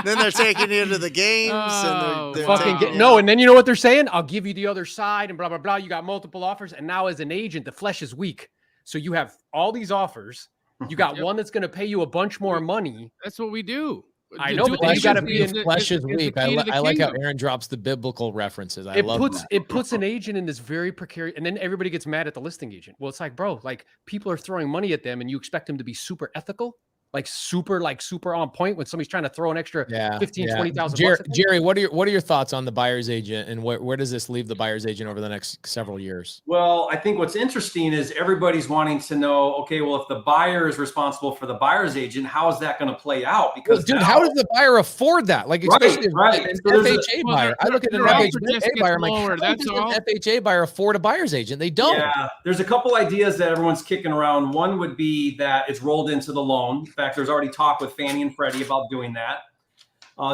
Then they're taking you to the games Oh, and they're fucking taking get you no." out. And then you know what they're saying? I'll give you the other side and blah blah blah. You got multiple offers, and now as an agent, the flesh is weak. So you have all these offers. You got Yep. one that's going to pay you a bunch more money. That's what we do. I To know, do but then you gotta agency be is in- the- Flesh is the weak. key to the I like how kingdom. Aaron drops the biblical references. I It love puts that. it puts an agent in this very precarious, and then everybody gets mad at the listing agent. Well, it's like, bro, like people are throwing money at them, and you expect them to be super ethical, like super on point when somebody's trying to throw an extra 15, 20,000 bucks at them? Jerry, what are your thoughts on the buyer's agent, and where does this leave the buyer's agent over the next several years? Well, I think what's interesting is everybody's wanting to know, okay, well, if the buyer is responsible for the buyer's agent, how is that going to play out? Because Well, dude, now, how does the buyer afford that? Like, especially right. an So there's a- FHA Well, buyer. I look at an their offer just FHA gets buyer. I'm like, lower, how that's does all. an FHA buyer afford a buyer's agent? They don't. Yeah, there's a couple ideas that everyone's kicking around. One would be that it's rolled into the loan. In fact, there's already talk with Fannie and Freddie about doing that.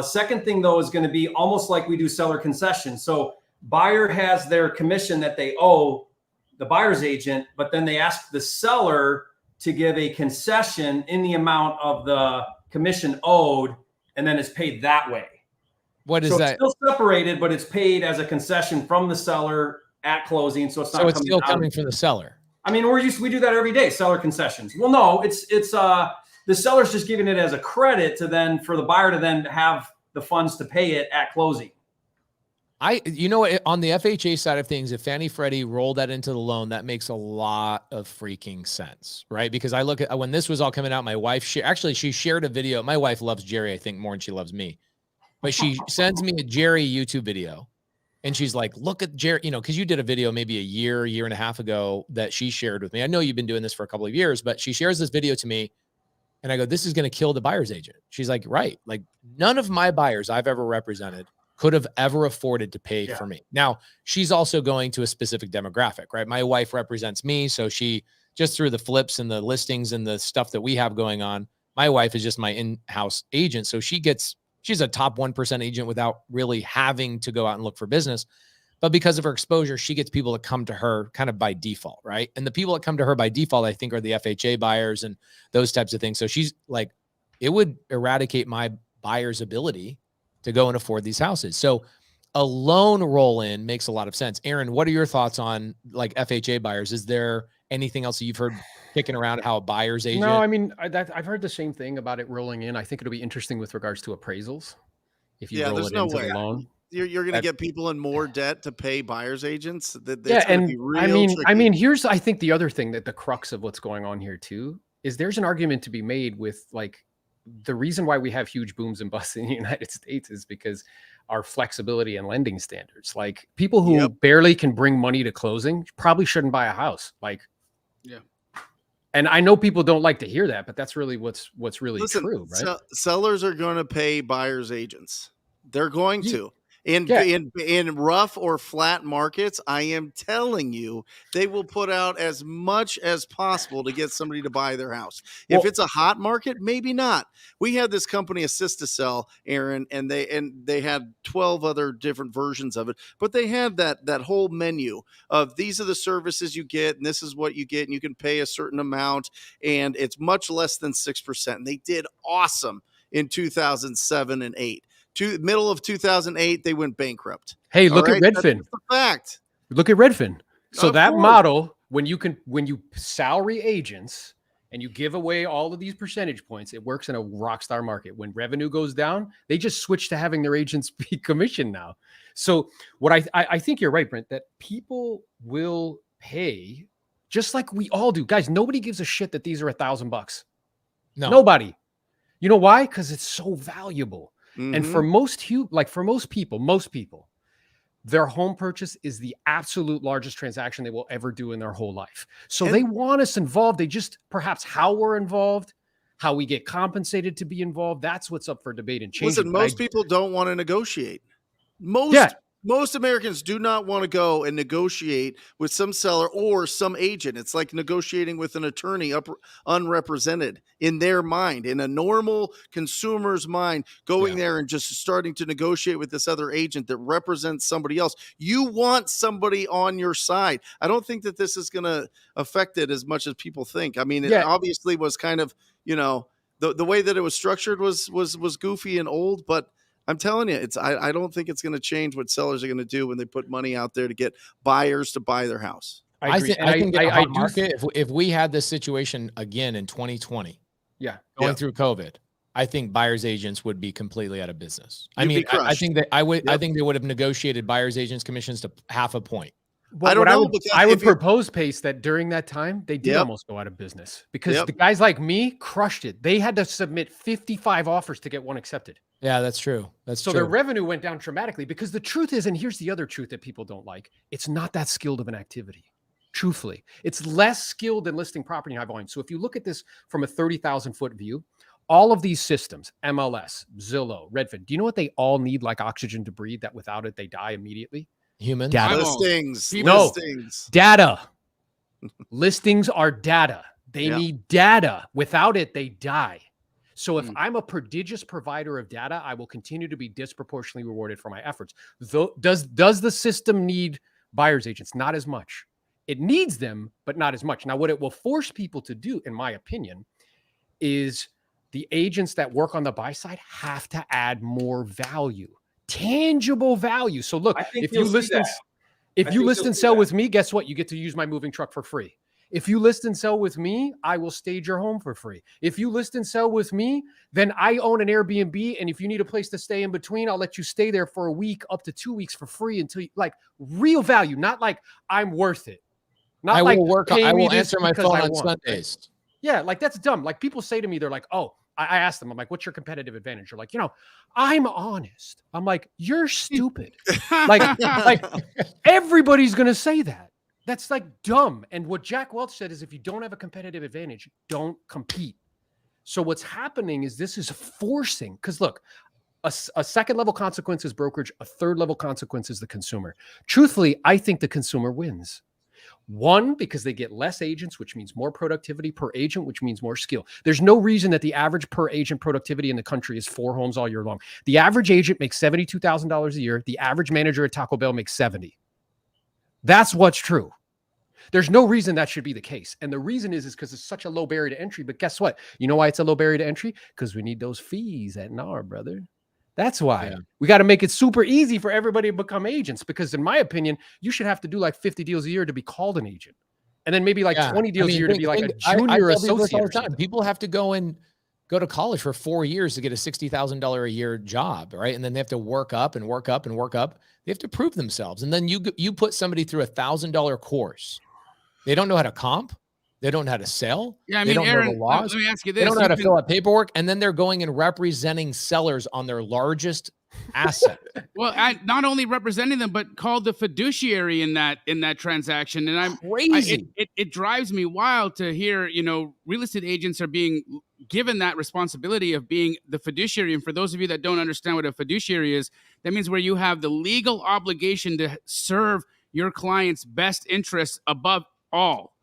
Second thing, though, is going to be almost like we do seller concessions. So buyer has their commission that they owe the buyer's agent, but then they ask the seller to give a concession in the amount of the commission owed, and then it's paid that way. What is So that? it's still separated, but it's paid as a concession from the seller at closing. So it's not So it's coming still out. coming from the seller. I mean, we do that every day, seller concessions. Well, no, it's the seller's just giving it as a credit to then for the buyer to then have the funds to pay it at closing. You know, on the FHA side of things, if Fannie Freddie rolled that into the loan, that makes a lot of freaking sense, right? Because I look at when this was all coming out, my wife she shared a video. My wife loves Jerry, I think, more than she loves me, but she sends me a Jerry YouTube video. And she's like, look at Jerry, you know, because you did a video maybe a year and a half ago that she shared with me. I know you've been doing this for a couple of years, but she shares this video to me. And I go, this is going to kill the buyer's agent. She's like, right. Like none of my buyers I've ever represented could have ever afforded to pay for me. Now, she's also going to a specific demographic, right? My wife represents me. So she just through the flips and the listings and the stuff that we have going on, my wife is just my in-house agent. So she's a top 1% agent without really having to go out and look for business. But because of her exposure, she gets people that come to her kind of by default, right? And the people that come to her by default, I think, are the FHA buyers and those types of things. So she's like, it would eradicate my buyer's ability to go and afford these houses. So a loan roll in makes a lot of sense. Aaron, what are your thoughts on like FHA buyers? Is there anything else that you've heard kicking around how a buyer's agent? No, I mean, I've heard the same thing about it rolling in. I think it'll be interesting with regards to appraisals. If you roll there's it no into way. the loan. You're going to get people in more debt to pay buyer's agents. Yeah, and I mean, tricky. here's I think the other thing that the crux of what's going on here too is there's an argument to be made with like the reason why we have huge booms and busts in the United States is because our flexibility and lending standards. Like people who barely can bring money to closing probably shouldn't buy a house. Like, Yeah. And I know people don't like to hear that, but that's really what's really Listen, true, right? Sellers are going to pay buyers agents. They're going to. In rough or flat markets, I am telling you, they will put out as much as possible to get somebody to buy their house. If it's a hot market, maybe not. We had this company Assist to Sell, Aaron, and they had 12 other different versions of it, but they had that whole menu of these are the services you get, and this is what you get, and you can pay a certain amount, and it's much less than 6%. And they did awesome in 2007 and 8. Middle of 2008, they went bankrupt. Hey, look at Redfin. That's the fact. Look at Redfin. So Of that course. model, when you salary agents and you give away all of these percentage points, it works in a rock star market. When revenue goes down, they just switch to having their agents be commissioned now. So what I think you're right, Brent, that people will pay just like we all do. Guys, nobody gives a shit that these are $1,000. No. Nobody. You know why? Because it's so valuable. And Mhm. for most people, their home purchase is the absolute largest transaction they will ever do in their whole life. So they want us involved. They just perhaps how we're involved, how we get compensated to be involved. That's what's up for debate and change. Listen, most people don't want to negotiate. Most most Americans do not want to go and negotiate with some seller or some agent. It's like negotiating with an attorney unrepresented in their mind, in a normal consumer's mind, going there and just starting to negotiate with this other agent that represents somebody else. You want somebody on your side. I don't think that this is going to affect it as much as people think. I mean, it obviously was kind of, the way that it was structured was goofy and old, but I'm telling you, I don't think it's going to change what sellers are going to do when they put money out there to get buyers to buy their house. I think in a hot market, if we had this situation again in 2020, going through COVID, I think buyers agents would be completely out of business. I think that I think they would have negotiated buyers agents commissions to 0.5 point. Well, I would propose, Pace, that during that time, they did almost go out of business because the guys like me crushed it. They had to submit 55 offers to get one accepted. Yeah, that's true. So their revenue went down dramatically because the truth is, and here's the other truth that people don't like, it's not that skilled of an activity. Truthfully, it's less skilled than listing property in high volume. So if you look at this from a 30,000 foot view, all of these systems, MLS, Zillow, Redfin, do you know what they all need like oxygen to breathe that without it, they die immediately? Humans. Data. Listings. Data. Listings are data. They need data. Without it, they die. So if I'm a prodigious provider of data, I will continue to be disproportionately rewarded for my efforts. Does the system need buyer's agents? Not as much. It needs them, but not as much. Now, what it will force people to do, in my opinion, is the agents that work on the buy side have to add more value. Tangible value. So look, if you list and sell with me, guess what? You get to use my moving truck for free. If you list and sell with me, I will stage your home for free. If you list and sell with me, then I own an Airbnb. And if you need a place to stay in between, I'll let you stay there for a week, up to 2 weeks for free until you like real value, not like I'm worth it. Not I like I will answer my phone on Sundays. Yeah, like that's dumb. Like people say to me, they're like, oh, I asked them, I'm like, what's your competitive advantage? They're like, I'm honest. I'm like, you're stupid. like everybody's going to say that. That's like dumb. And what Jack Welch said is if you don't have a competitive advantage, don't compete. So what's happening is this is forcing, because look, a second level consequence is brokerage. A third level consequence is the consumer. Truthfully, I think the consumer wins. One, because they get less agents, which means more productivity per agent, which means more skill. There's no reason that the average per agent productivity in the country is 4 homes all year long. The average agent makes $72,000 a year. The average manager at Taco Bell makes 70. That's what's true. There's no reason that should be the case. And the reason is because it's such a low barrier to entry. But guess what? You know why it's a low barrier to entry? Because we need those fees at NAR, brother. That's why we got to make it super easy for everybody to become agents. Because in my opinion, you should have to do like 50 deals a year to be called an agent. And then maybe like 20 deals a year to be like a junior associate. All the time. People have to go to college for 4 years to get a $60,000 a year job, right? And then they have to work up and work up and work up. They have to prove themselves. And then you put somebody through $1,000 course. They don't know how to comp. They don't know how to sell. Yeah, I mean, they don't Aaron, know the laws. Let me ask you this. They don't know how to fill out paperwork. And then they're going and representing sellers on their largest asset. Well, not only representing them, but called the fiduciary in that transaction. And I'm crazy. It drives me wild to hear, real estate agents are being given that responsibility of being the fiduciary. And for those of you that don't understand what a fiduciary is, that means where you have the legal obligation to serve your client's best interests above all.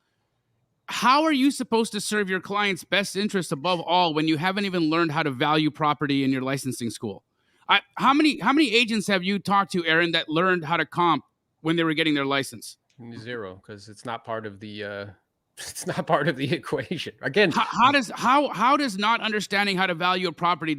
How are you supposed to serve your client's best interest above all when you haven't even learned how to value property in your licensing school? How many agents have you talked to, Aaron, that learned how to comp when they were getting their license? 0, because it's not part of the equation. Again, how does not understanding how to value a property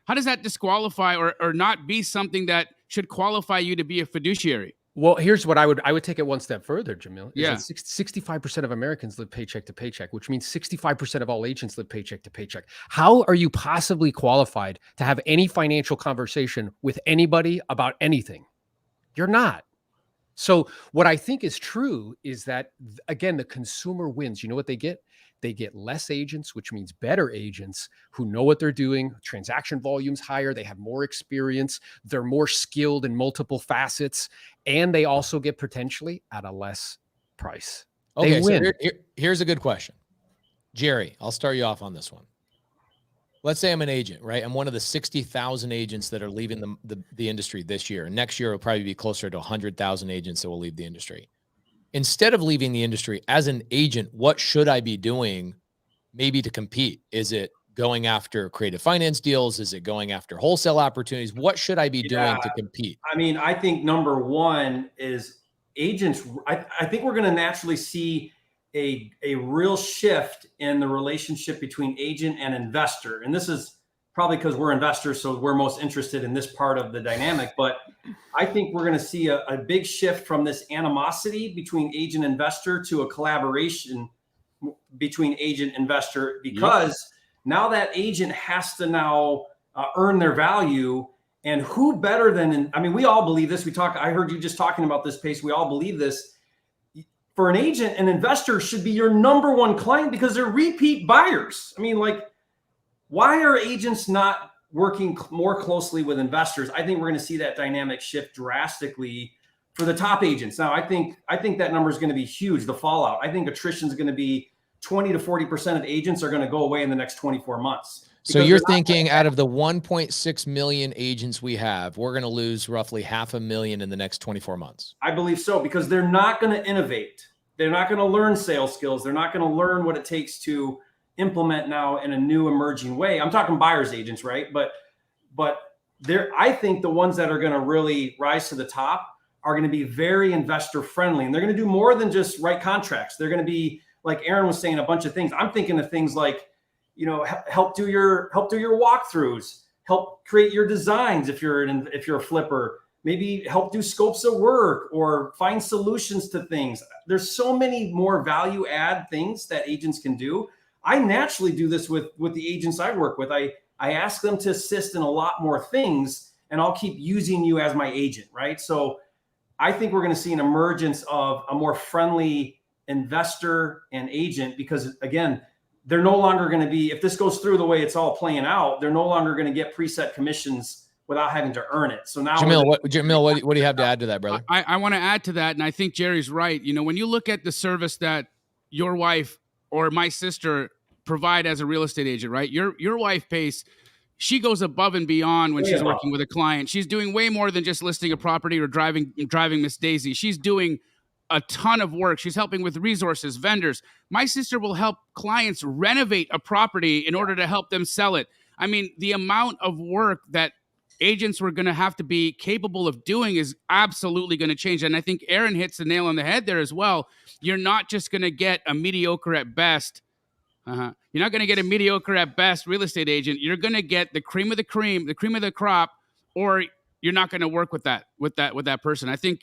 how does that disqualify or not be something that should qualify you to be a fiduciary? Well, here's what I would take it one step further, Jamil. Yeah. 65% of Americans live paycheck to paycheck, which means 65% of all agents live paycheck to paycheck. How are you possibly qualified to have any financial conversation with anybody about anything? You're not. So what I think is true is that, again, the consumer wins. You know what they get? They get less agents, which means better agents who know what they're doing. Transaction volume's higher. They have more experience. They're more skilled in multiple facets. And they also get potentially at a less price. Okay, so here's a good question. Jerry, I'll start you off on this one. let's say I'm an agent, right? I'm one of the 60,000 agents that are leaving the industry this year. And next year, it'll probably be closer to 100,000 agents that will leave the industry. Instead of leaving the industry as an agent, what should I be doing maybe to compete? Is it going after creative finance deals? Is it going after wholesale opportunities? What should I be doing to compete? I mean, I think number one is agents. I think we're going to naturally see a real shift in the relationship between agent and investor. And this is probably because we're investors, so we're most interested in this part of the dynamic. But I think we're going to see a big shift from this animosity between agent and investor to a collaboration between agent and investor, because now that agent has to now earn their value. And who better than, I mean, we all believe this. I heard you just talking about this, Pace. We all believe this. For an agent, an investor should be your number one client because they're repeat buyers. I mean, like, why are agents not working more closely with investors? I think we're going to see that dynamic shift drastically for the top agents. Now, I think that number is going to be huge, the fallout. I think attrition is going to be 20 to 40% of agents are going to go away in the next 24 months. So you're thinking out of the 1.6 million agents we have, we're going to lose roughly 500,000 in the next 24 months. I believe so, because they're not going to innovate. They're not going to learn sales skills. They're not going to learn what it takes to implement now in a new emerging way. I'm talking buyer's agents, right? But I think the ones that are going to really rise to the top are going to be very investor friendly, and they're going to do more than just write contracts. They're going to be, like Aaron was saying, a bunch of things. I'm thinking of things like, help do your walkthroughs, help create your designs if you're a flipper, maybe help do scopes of work or find solutions to things. There's so many more value add things that agents can do. I naturally do this with the agents I work with. I ask them to assist in a lot more things, and I'll keep using you as my agent, right? So I think we're going to see an emergence of a more friendly investor and agent, because again, they're no longer going to be, if this goes through the way it's all playing out, they're no longer going to get preset commissions without having to earn it. So now, Jamil, what do you have to add to that, brother? I want to add to that, and I think Jerry's right. When you look at the service that your wife or my sister provide as a real estate agent, right? Your wife, Pace, she goes above and beyond when she's working with a client. She's doing way more than just listing a property or driving Miss Daisy. She's doing a ton of work. She's helping with resources, vendors. My sister will help clients renovate a property in order to help them sell it. I mean, the amount of work that agents were going to have to be capable of doing is absolutely going to change. And I think Aaron hits the nail on the head there as well. You're not just going to get a mediocre at best. You're not going to get a mediocre at best real estate agent. You're going to get the cream of the cream, the cream of the crop, or you're not going to work with that person. I think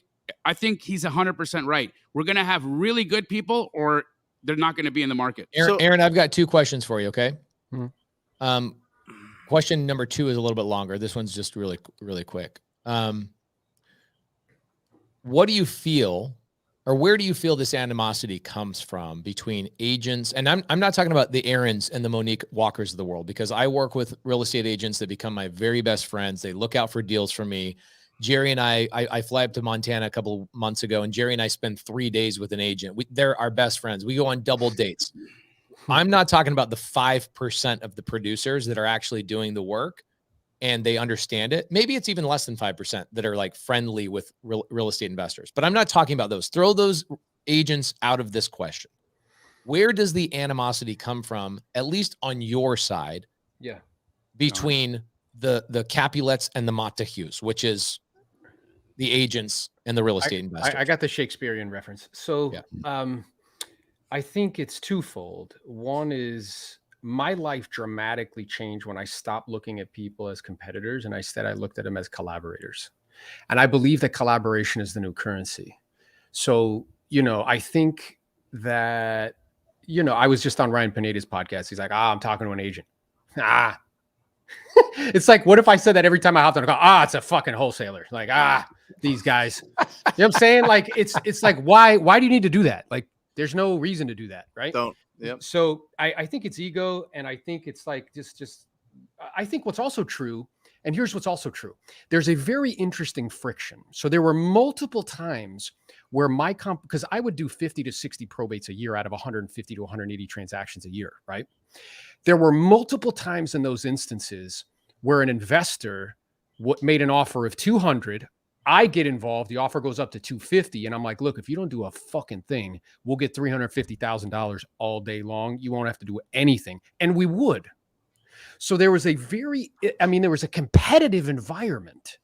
he's 100% right. We're going to have really good people, or they're not going to be in the market. Aaron, I've got two questions for you. Okay. Mm-hmm. Question number 2 is a little bit longer. This one's just really, really quick. What do you feel, or where do you feel this animosity comes from between agents? And I'm not talking about the Aarons and the Monique Walkers of the world, because I work with real estate agents that become my very best friends. They look out for deals for me. Jerry and I fly up to Montana a couple of months ago, and Jerry and I spend 3 days with an agent. They're our best friends. We go on double dates. I'm not talking about the 5% of the producers that are actually doing the work and they understand it. Maybe it's even less than 5% that are like friendly with real estate investors, but I'm not talking about those. Throw those agents out of this question. Where does the animosity come from, at least on your side? Yeah. Between the Capulets and the Montagues, which is the agents and the real estate investors. I got the Shakespearean reference. So, I think it's twofold. One is my life dramatically changed when I stopped looking at people as competitors, and instead I looked at them as collaborators. And I believe that collaboration is the new currency. So, I think that, I was just on Ryan Pineda's podcast. He's like, I'm talking to an agent. It's like, what if I said that every time I hopped on a call? It's a fucking wholesaler. Like, these guys. You know what I'm saying? Like, it's like, why do you need to do that? Like, there's no reason to do that, right? Don't. Yep. So I think it's ego, and I think it's like just I think what's also true And here's what's also true. There's a very interesting friction. So there were multiple times where because I would do 50 to 60 probates a year out of 150 to 180 transactions a year, right? There were multiple times in those instances where an investor made an offer of 200. I get involved. The offer goes up to 250. And I'm like, look, if you don't do a fucking thing, we'll get $350,000 all day long. You won't have to do anything. And we would. So there was there was a competitive environment.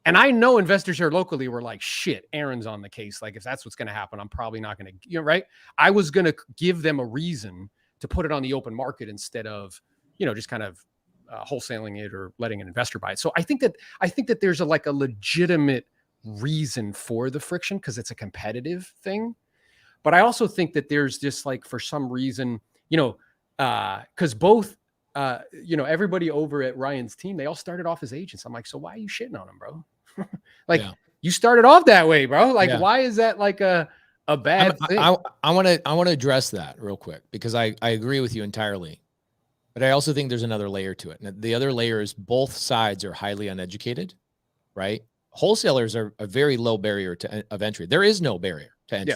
And I know investors here locally were like, shit, Aaron's on the case. Like, if that's what's going to happen, I'm probably not going to, right? I was going to give them a reason to put it on the open market instead of, just kind of wholesaling it or letting an investor buy it. So I think that there's a legitimate reason for the friction because it's a competitive thing. But I also think that there's just for some reason, because both, everybody over at Ryan's team, they all started off as agents. I'm like, so why are you shitting on them, bro? You started off that way, bro. Why is that a bad thing? I want to address that real quick because I agree with you entirely. But I also think there's another layer to it. And the other layer is both sides are highly uneducated, right? Wholesalers are a very low barrier of entry. There is no barrier to entry.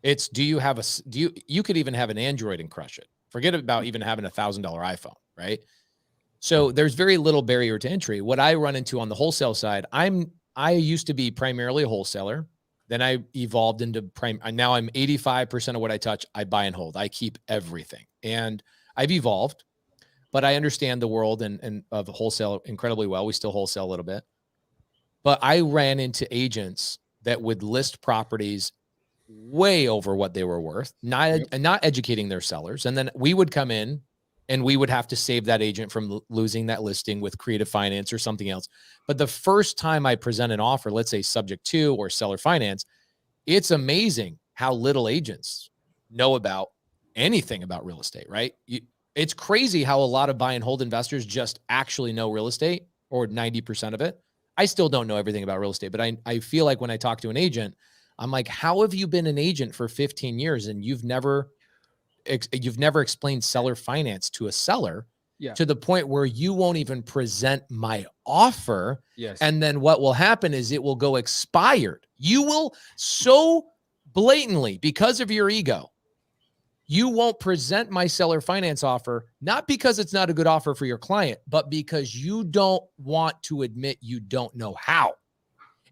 Yeah. It's, you could even have an Android and crush it. Forget about even having $1,000 iPhone, right? So there's very little barrier to entry. What I run into on the wholesale side, I used to be primarily a wholesaler. Then I evolved into now I'm 85% of what I touch, I buy and hold. I keep everything. And I've evolved, but I understand the world and of wholesale incredibly well. We still wholesale a little bit. But I ran into agents that would list properties way over what they were worth, not educating their sellers. And then we would come in and we would have to save that agent from losing that listing with creative finance or something else. But the first time I present an offer, let's say subject to or seller finance, it's amazing how little agents know about anything about real estate, right? It's crazy how a lot of buy and hold investors just actually know real estate, or 90% of it. I still don't know everything about real estate, but I feel like when I talk to an agent, I'm like, how have you been an agent for 15 years and you've never explained seller finance to a seller to the point where you won't even present my offer? Yes. And then what will happen is it will go expired. You will so blatantly, because of your ego, you won't present my seller finance offer, not because it's not a good offer for your client, but because you don't want to admit you don't know how.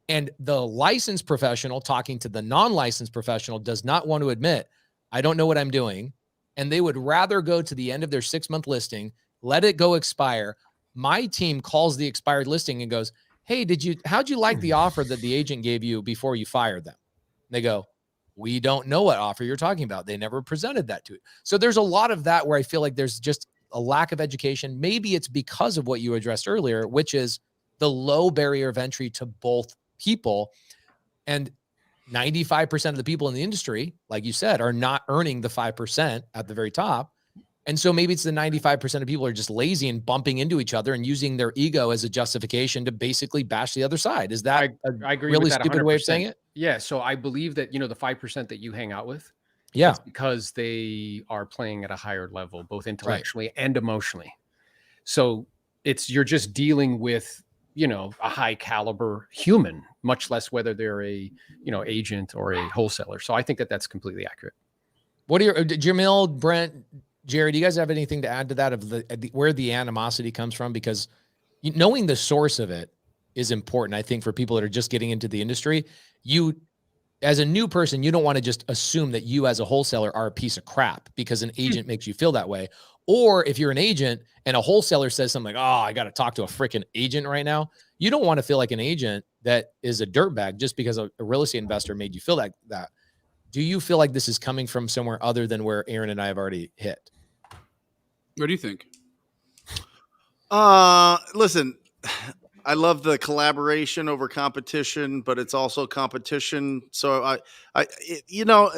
And the licensed professional talking to the non-licensed professional does not want to admit, I don't know what I'm doing. And they would rather go to the end of their 6-month listing, let it go expire. My team calls the expired listing and goes, hey, how'd you like the offer that the agent gave you before you fired them? And they go, we don't know what offer you're talking about. They never presented that to it. So there's a lot of that where I feel like there's just a lack of education. Maybe it's because of what you addressed earlier, which is the low barrier of entry to both people. And 95% of the people in the industry, like you said, are not earning the 5% at the very top. And so maybe it's the 95% of people are just lazy and bumping into each other and using their ego as a justification to basically bash the other side. Is that I agree really with that stupid 100%. way of saying it? Yeah. So I believe that, the 5% that you hang out with, yeah, it's because they are playing at a higher level, both intellectually and emotionally. So you're just dealing with, a high caliber human, much less whether they're a, agent or a wholesaler. So I think that that's completely accurate. What are your, Jamil, Brent, Jerry, do you guys have anything to add to that of where the animosity comes from? Because knowing the source of it is important. I think for people that are just getting into the industry, you, as a new person, you don't want to just assume that you as a wholesaler are a piece of crap because an agent makes you feel that way. Or if you're an agent and a wholesaler says something like, oh, I got to talk to a freaking agent right now. You don't want to feel like an agent that is a dirtbag just because a real estate investor made you feel that. Do you feel like this is coming from somewhere other than where Aaron and I have already hit? What do you think? Listen, I love the collaboration over competition, but it's also competition. So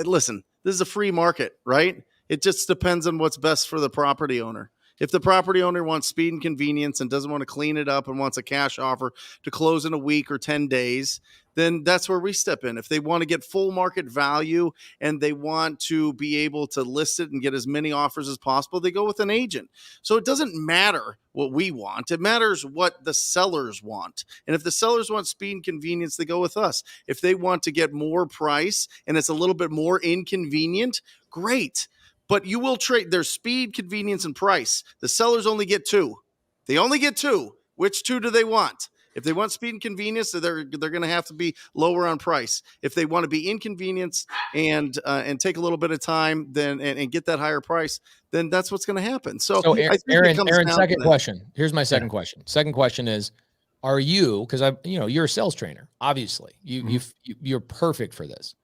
listen, this is a free market, right? It just depends on what's best for the property owner. If the property owner wants speed and convenience and doesn't want to clean it up and wants a cash offer to close in a week or 10 days, then that's where we step in. If they want to get full market value and they want to be able to list it and get as many offers as possible, they go with an agent. So it doesn't matter what we want. It matters what the sellers want. And if the sellers want speed and convenience, they go with us. If they want to get more price and it's a little bit more inconvenient, great. But you will trade their speed, convenience, and price. The sellers only get two. They only get two. Which two do they want? If they want speed and convenience, they're going to have to be lower on price. If they want to be inconvenienced and take a little bit of time, then and get that higher price, then that's what's going to happen. So Aaron, second question. Here's my second question. Second question is, are you, because you're a sales trainer, obviously. You're perfect for this.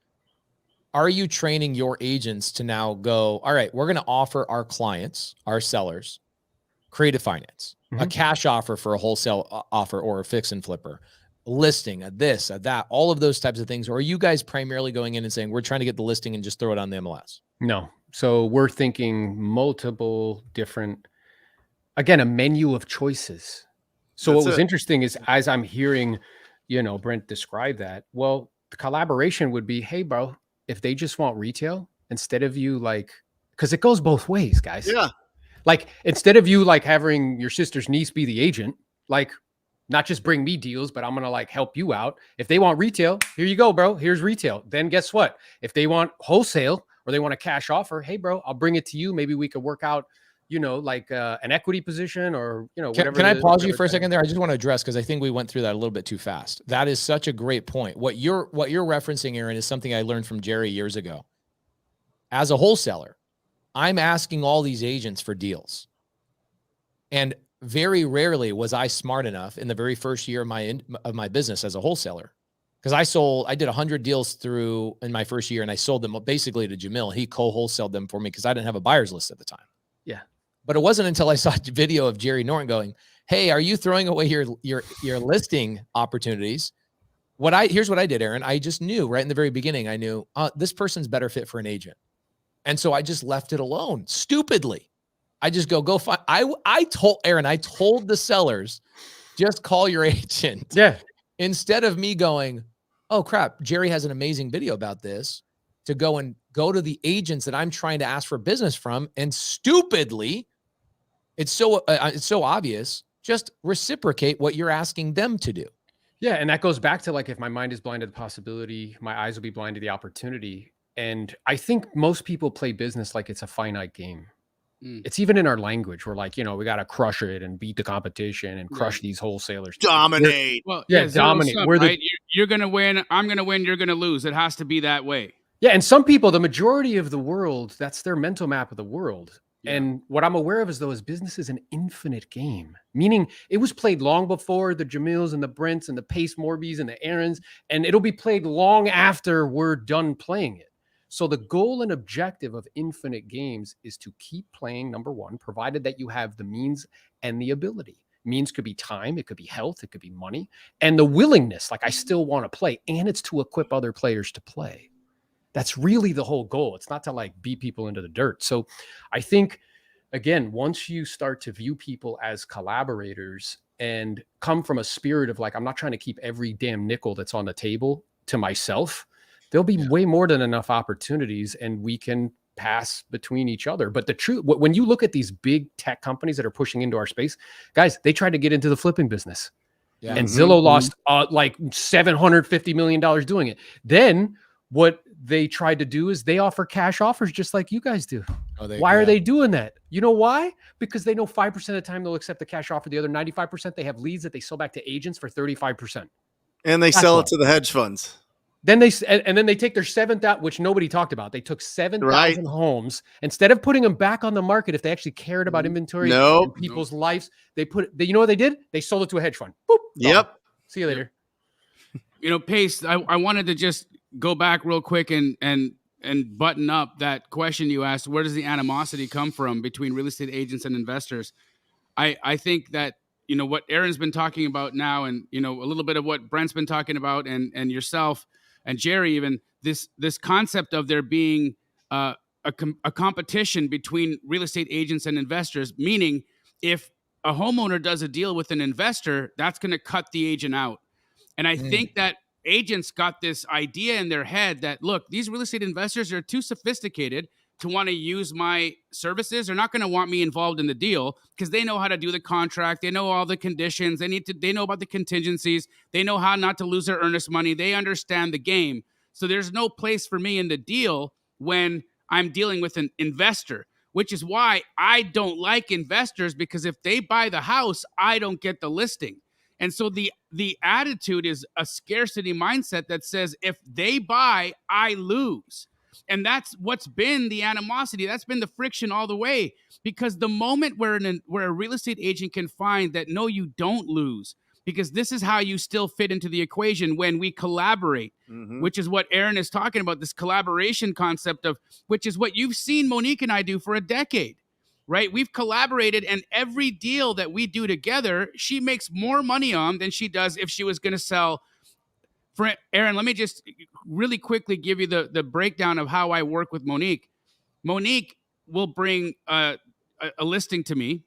Are you training your agents to now go, all right, we're going to offer our clients, our sellers, creative finance, a cash offer for a wholesale offer or a fix and flipper, listing, a this, a that, all of those types of things? Or are you guys primarily going in and saying, we're trying to get the listing and just throw it on the MLS? No. So we're thinking multiple different, again, a menu of choices. So what was interesting is as I'm hearing, Brent describe that, well, the collaboration would be, hey, bro, if they just want retail, instead of you because it goes both ways, guys. Yeah. Instead of you having your sister's niece be the agent, not just bring me deals, but I'm going to help you out. If they want retail, here you go, bro. Here's retail. Then guess what? If they want wholesale or they want a cash offer, hey, bro, I'll bring it to you. Maybe we could work out, an equity position or, whatever. Can I pause you for a second there? I just want to address, because I think we went through that a little bit too fast. That is such a great point. What you're referencing, Aaron, is something I learned from Jerry years ago. As a wholesaler, I'm asking all these agents for deals. And very rarely was I smart enough in the very first year of my business as a wholesaler, because I did 100 deals through in my first year, and I sold them basically to Jamil. He co-wholesaled them for me because I didn't have a buyer's list at the time. Yeah. But it wasn't until I saw a video of Jerry Norton going, hey, are you throwing away your listing opportunities? Here's what I did, Aaron. I just knew right in the very beginning, I knew this person's better fit for an agent. And so I just left it alone stupidly. I just go find, I told the sellers, just call your agent. Yeah. Instead of me going, oh crap, Jerry has an amazing video about this, to go to the agents that I'm trying to ask for business from. And stupidly, it's so obvious, just reciprocate what you're asking them to do. Yeah. And that goes back to if my mind is blind to the possibility, my eyes will be blind to the opportunity. And I think most people play business like it's a finite game. It's even in our language. We're we got to crush it and beat the competition and crush these wholesalers. Dominate. Dominate. Right? You're going to win. I'm going to win. You're going to lose. It has to be that way. Yeah. And some people, the majority of the world, that's their mental map of the world. Yeah. And what I'm aware of is business is an infinite game, meaning it was played long before the Jamils and the Brents and the Pace Morbys and the Aarons, and it'll be played long after we're done playing it. So the goal and objective of infinite games is to keep playing, number one, provided that you have the means and the ability. Means could be time, it could be health, it could be money, and the willingness, I still want to play, and it's to equip other players to play. That's really the whole goal. It's not to beat people into the dirt. So I think, again, once you start to view people as collaborators and come from a spirit of I'm not trying to keep every damn nickel that's on the table to myself, there'll be way more than enough opportunities, and we can pass between each other. But the truth, when you look at these big tech companies that are pushing into our space, guys, they tried to get into the flipping business. Yeah. And Zillow lost $750 million doing it. Then what they tried to do is they offer cash offers just like you guys do. Why are they doing that? You know why? Because they know 5% of the time they'll accept the cash offer. The other 95%, they have leads that they sell back to agents for 35%. And they sell it to the hedge funds. Then they take their 7,000, which nobody talked about. They took 7,000 homes, instead of putting them back on the market. If they actually cared about inventory and people's lives, you know what they did? They sold it to a hedge fund. Boop. Yep. See you later. Pace, I wanted to just go back real quick and button up that question you asked. Where does the animosity come from between real estate agents and investors? I think that, what Aaron's been talking about now, and, a little bit of what Brent's been talking about, and yourself and Jerry, even this concept of there being a competition between real estate agents and investors, meaning if a homeowner does a deal with an investor, that's going to cut the agent out. And I think that agents got this idea in their head that, look, these real estate investors are too sophisticated to want to use my services. They're not going to want me involved in the deal because they know how to do the contract. They know all the conditions. They know about the contingencies. They know how not to lose their earnest money. They understand the game. So there's no place for me in the deal when I'm dealing with an investor, which is why I don't like investors, because if they buy the house, I don't get the listing. And so the attitude is a scarcity mindset that says if they buy, I lose. And that's what's been the animosity. That's been the friction all the way, because the moment where a real estate agent can find that, no, you don't lose, because this is how you still fit into the equation when we collaborate, which is what Aaron is talking about, this collaboration concept of, which is what you've seen Monique and I do for a decade, right? We've collaborated, and every deal that we do together, she makes more money on than she does if she was going to sell. For Aaron, let me just really quickly give you the breakdown of how I work with Monique. Monique will bring a listing to me.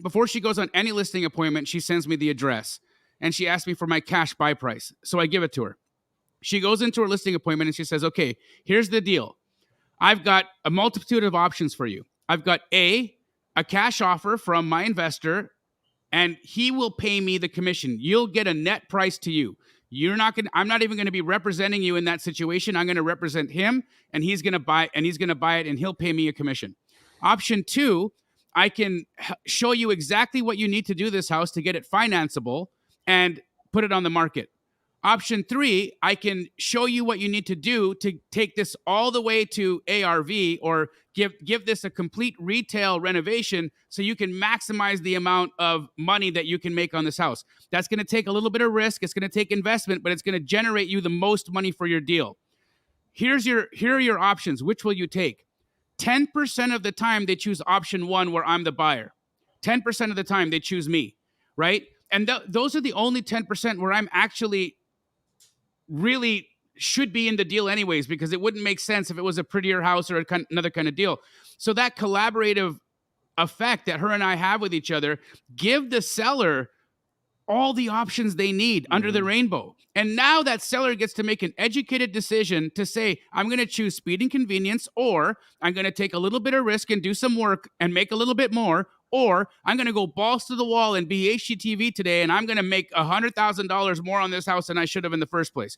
Before she goes on any listing appointment, she sends me the address, and she asks me for my cash buy price. So I give it to her. She goes into her listing appointment and she says, okay, here's the deal. I've got a multitude of options for you. I've got a cash offer from my investor, and he will pay me the commission. You'll get a net price to you. I'm not even going to be representing you in that situation. I'm going to represent him, and he's going to buy it, and he'll pay me a commission. Option 2, I can show you exactly what you need to do this house to get it financeable and put it on the market. Option 3, I can show you what you need to do to take this all the way to ARV, or give this a complete retail renovation so you can maximize the amount of money that you can make on this house. That's going to take a little bit of risk. It's going to take investment, but it's going to generate you the most money for your deal. Here are your options. Which will you take? 10% of the time they choose option 1, where I'm the buyer. 10% of the time they choose me, right? And those are the only 10% where I'm actually really should be in the deal anyways, because it wouldn't make sense if it was a prettier house or another kind of deal. So that collaborative effect that her and I have with each other give the seller all the options they need under the rainbow. And now that seller gets to make an educated decision to say, I'm going to choose speed and convenience, or I'm going to take a little bit of risk and do some work and make a little bit more, or I'm going to go balls to the wall and be HGTV today, and I'm going to make $100,000 more on this house than I should have in the first place.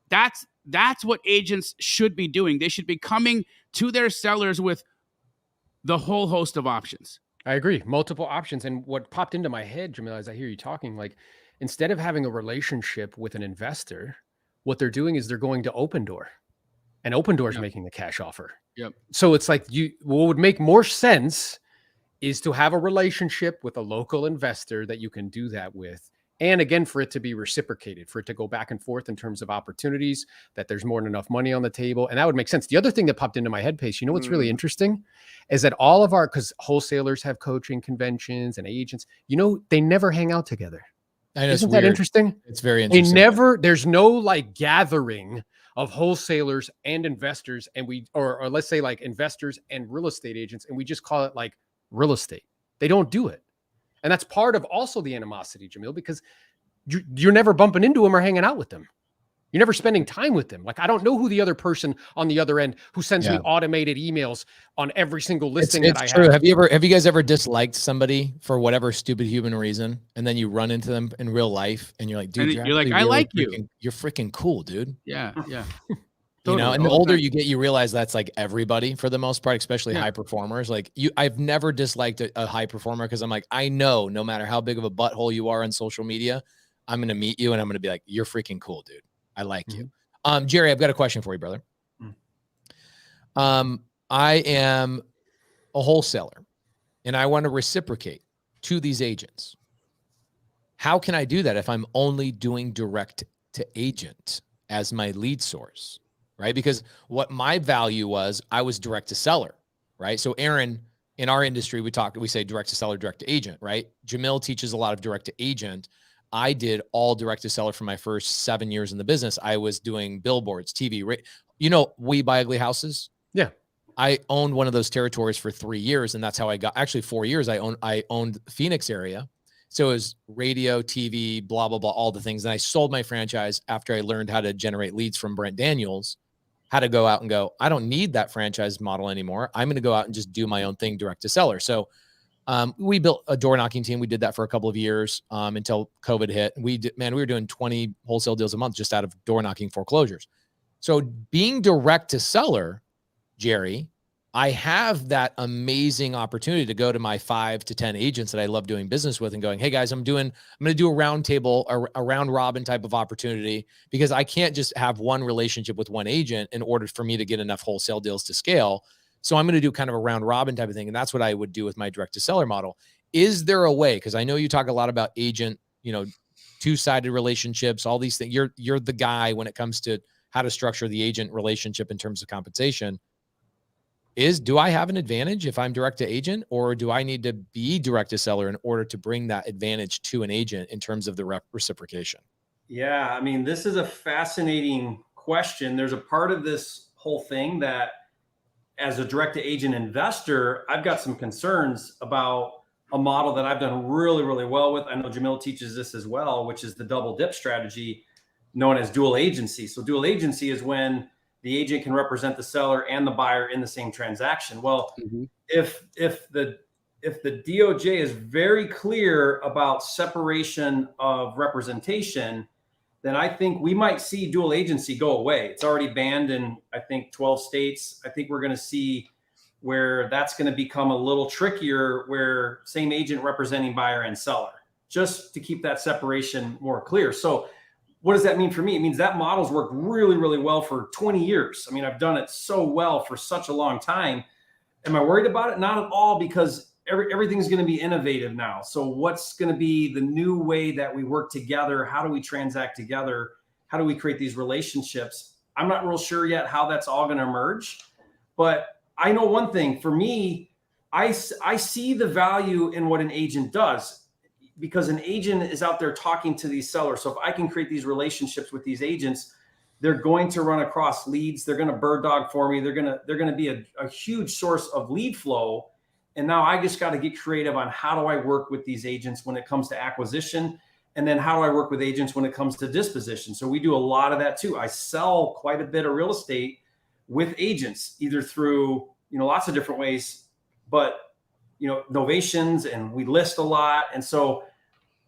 That's what agents should be doing. They should be coming to their sellers with the whole host of options. I agree. Multiple options. And what popped into my head, Jamil, as I hear you talking, like, instead of having a relationship with an investor, what they're doing is they're going to Open Door, and Open Door is making the cash offer. Yep. So it's like, what would make more sense is to have a relationship with a local investor that you can do that with. And again, for it to be reciprocated, for it to go back and forth in terms of opportunities, that there's more than enough money on the table. And that would make sense. The other thing that popped into my head, Pace, you know what's really interesting is that all of because wholesalers have coaching conventions and agents, they never hang out together. I know, isn't that interesting? It's very interesting. There's no like gathering of wholesalers and investors, and or let's say like investors and real estate agents, and we just call it like real estate. They don't do it. And that's part of also the animosity, Jamil, because you're never bumping into them or hanging out with them. You're never spending time with them. Like, I don't know who the other person on the other end who sends me automated emails on every single listing that I have. Have you guys ever disliked somebody for whatever stupid human reason, and then you run into them in real life and you're like, dude, you're like, I like you. You're freaking cool, dude. Yeah. And the older you get, you realize that's like everybody for the most part, especially high performers. Like I've never disliked a high performer, because I'm like, I know no matter how big of a butthole you are on social media, I'm going to meet you and I'm going to be like, you're freaking cool, dude. I like you. Jerry, I've got a question for you, brother. I am a wholesaler and I want to reciprocate to these agents. How can I do that if I'm only doing direct to agent as my lead source? Right? Because what my value was, I was direct to seller, right? So Aaron, in our industry, we say direct to seller, direct to agent, right? Jamil teaches a lot of direct to agent. I did all direct to seller for my first 7 years in the business. I was doing billboards, TV, We Buy Ugly Houses. Yeah. I owned one of those territories for 3 years, and that's how I got, actually 4 years. I owned Phoenix area. So it was radio, TV, blah, blah, blah, all the things. And I sold my franchise after I learned how to generate leads from Brent Daniels, how to go out and go, I don't need that franchise model anymore. I'm going to go out and just do my own thing direct to seller. So we built a door knocking team. We did that for a couple of years until COVID hit. We were doing 20 wholesale deals a month just out of door knocking foreclosures. So being direct to seller, Jerry, I have that amazing opportunity to go to my 5 to 10 agents that I love doing business with and going, hey guys, I'm going to do a round table, a round robin type of opportunity, because I can't just have one relationship with one agent in order for me to get enough wholesale deals to scale. So I'm going to do kind of a round robin type of thing. And that's what I would do with my direct to seller model. Is there a way? Because I know you talk a lot about agent, two-sided relationships, all these things. You're the guy when it comes to how to structure the agent relationship in terms of compensation. Do I have an advantage if I'm direct to agent, or do I need to be direct to seller in order to bring that advantage to an agent in terms of the reciprocation? Yeah, I mean, this is a fascinating question. There's a part of this whole thing that, as a direct to agent investor, I've got some concerns about a model that I've done really, really well with. I know Jamil teaches this as well, which is the double dip strategy known as dual agency. So dual agency is when the agent can represent the seller and the buyer in the same transaction. Well, if the DOJ is very clear about separation of representation, then I think we might see dual agency go away. It's already banned in, I think, 12 states. I think we're going to see where that's going to become a little trickier, where same agent representing buyer and seller, just to keep that separation more clear. So what does that mean for me? It means that model's worked really, really well for 20 years. I mean, I've done it so well for such a long time. Am I worried about it? Not at all, because everything's going to be innovative now. So what's going to be the new way that we work together? How do we transact together? How do we create these relationships? I'm not real sure yet how that's all going to emerge, but I know one thing. For me, I see the value in what an agent does, because an agent is out there talking to these sellers. So if I can create these relationships with these agents, they're going to run across leads. They're going to bird dog for me. They're going to be a huge source of lead flow. And now I just got to get creative on how do I work with these agents when it comes to acquisition, and then how do I work with agents when it comes to disposition. So we do a lot of that too. I sell quite a bit of real estate with agents, either through, lots of different ways, but novations, and we list a lot. And so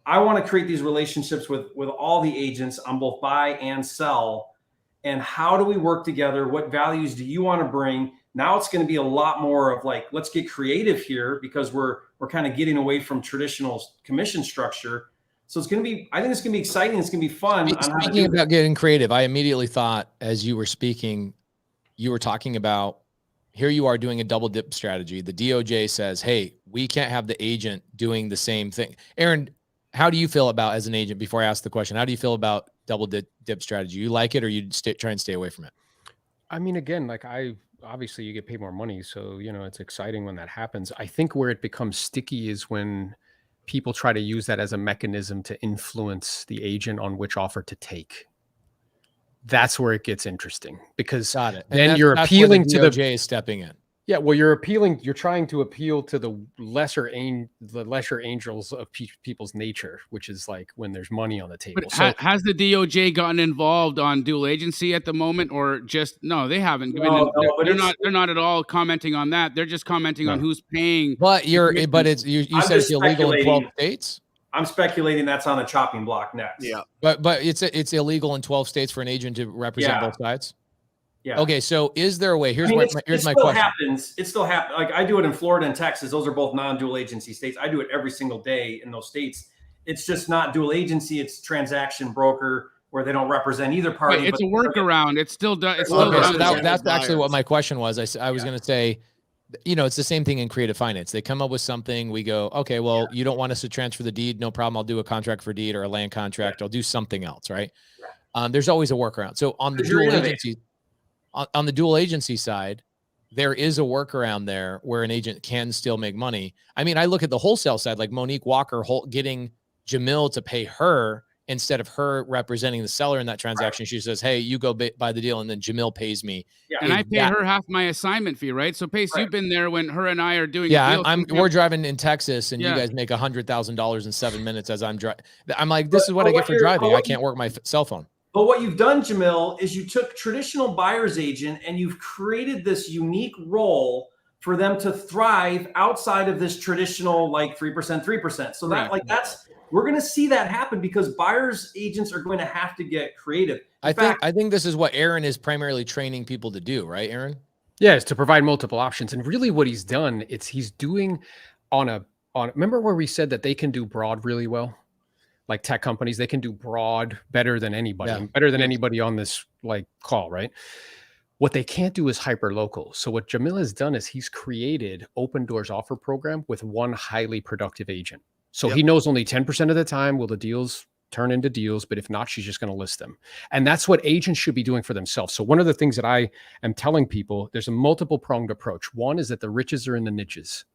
I want to create these relationships with all the agents on both buy and sell. And how do we work together? What values do you want to bring? Now it's going to be a lot more of like, let's get creative here, because we're kind of getting away from traditional commission structure. So it's going to be, I think it's going to be exciting. It's going to be fun. Speaking about getting creative, I immediately thought, as you were speaking, you were talking about, here you are doing a double dip strategy. The DOJ says, hey, we can't have the agent doing the same thing. Aaron, how do you feel about, as an agent, before I ask the question, how do you feel about double dip strategy? You like it, or you try and stay away from it? I mean, again, obviously you get paid more money. So, it's exciting when that happens. I think where it becomes sticky is when people try to use that as a mechanism to influence the agent on which offer to take. That's where it gets interesting, because then you're appealing to the DOJ is stepping in. Yeah, well, you're trying to appeal to the lesser angels of people's nature, which is like when there's money on the table. But has the DOJ gotten involved on dual agency at the moment, or just no? They haven't. They're not at all commenting on that. They're just commenting on who's paying. But you said it's illegal in 12 states. I'm speculating that's on the chopping block next. Yeah, but it's illegal in 12 states for an agent to represent both sides. Yeah. Okay. So is there a way? Here's my question. It still happens. Like I do it in Florida and Texas. Those are both non-dual agency states. I do it every single day in those states. It's just not dual agency. It's transaction broker, where they don't represent either party. Wait, it's a workaround. It's still done. So that's actually what my question was. I was going to say, it's the same thing in creative finance. They come up with something. We go, okay, well, you don't want us to transfer the deed. No problem. I'll do a contract for deed or a land contract. I'll do something else. Right. There's always a workaround. So on the dual agency, on the dual agency side, there is a workaround there where an agent can still make money. I mean, I look at the wholesale side, like Monique Walker getting Jamil to pay her instead of her representing the seller in that transaction. She says, hey, you go buy the deal, and then Jamil pays me. Yeah. And I pay her half my assignment fee, right? So Pace, you've been there when her and I are doing a deal. We're driving in Texas, and you guys make $100,000 in 7 minutes as I'm driving. I'm like, this is what I get for driving. I can't work my cell phone. But what you've done, Jamil, is you took traditional buyer's agent and you've created this unique role for them to thrive outside of this traditional like 3%. So we're going to see that happen because buyer's agents are going to have to get creative. I think this is what Aaron is primarily training people to do, right, Aaron? Yeah, it's to provide multiple options. And really what he's done, he's doing remember where we said that they can do broad really well? Like tech companies, they can do broad better than anybody, and better than anybody on this like call, right? What they can't do is hyper local. So what Jamil has done is he's created open doors offer program with one highly productive agent. So he knows only 10% of the time will the deals turn into deals, but if not, she's just going to list them. And that's what agents should be doing for themselves. So one of the things that I am telling people, there's a multiple pronged approach. One is that the riches are in the niches.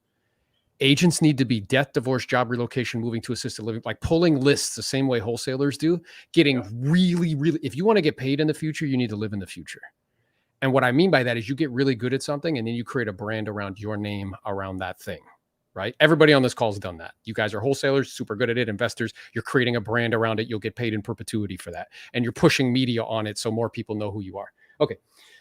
Agents need to be death, divorce, job relocation, moving to assisted living, like pulling lists the same way wholesalers do, getting really, if you want to get paid in the future, you need to live in the future. And what I mean by that is you get really good at something and then you create a brand around your name around that thing, right? Everybody on this call has done that. You guys are wholesalers, super good at it, investors, you're creating a brand around it. You'll get paid in perpetuity for that. And you're pushing media on it so more people know who you are. Okay.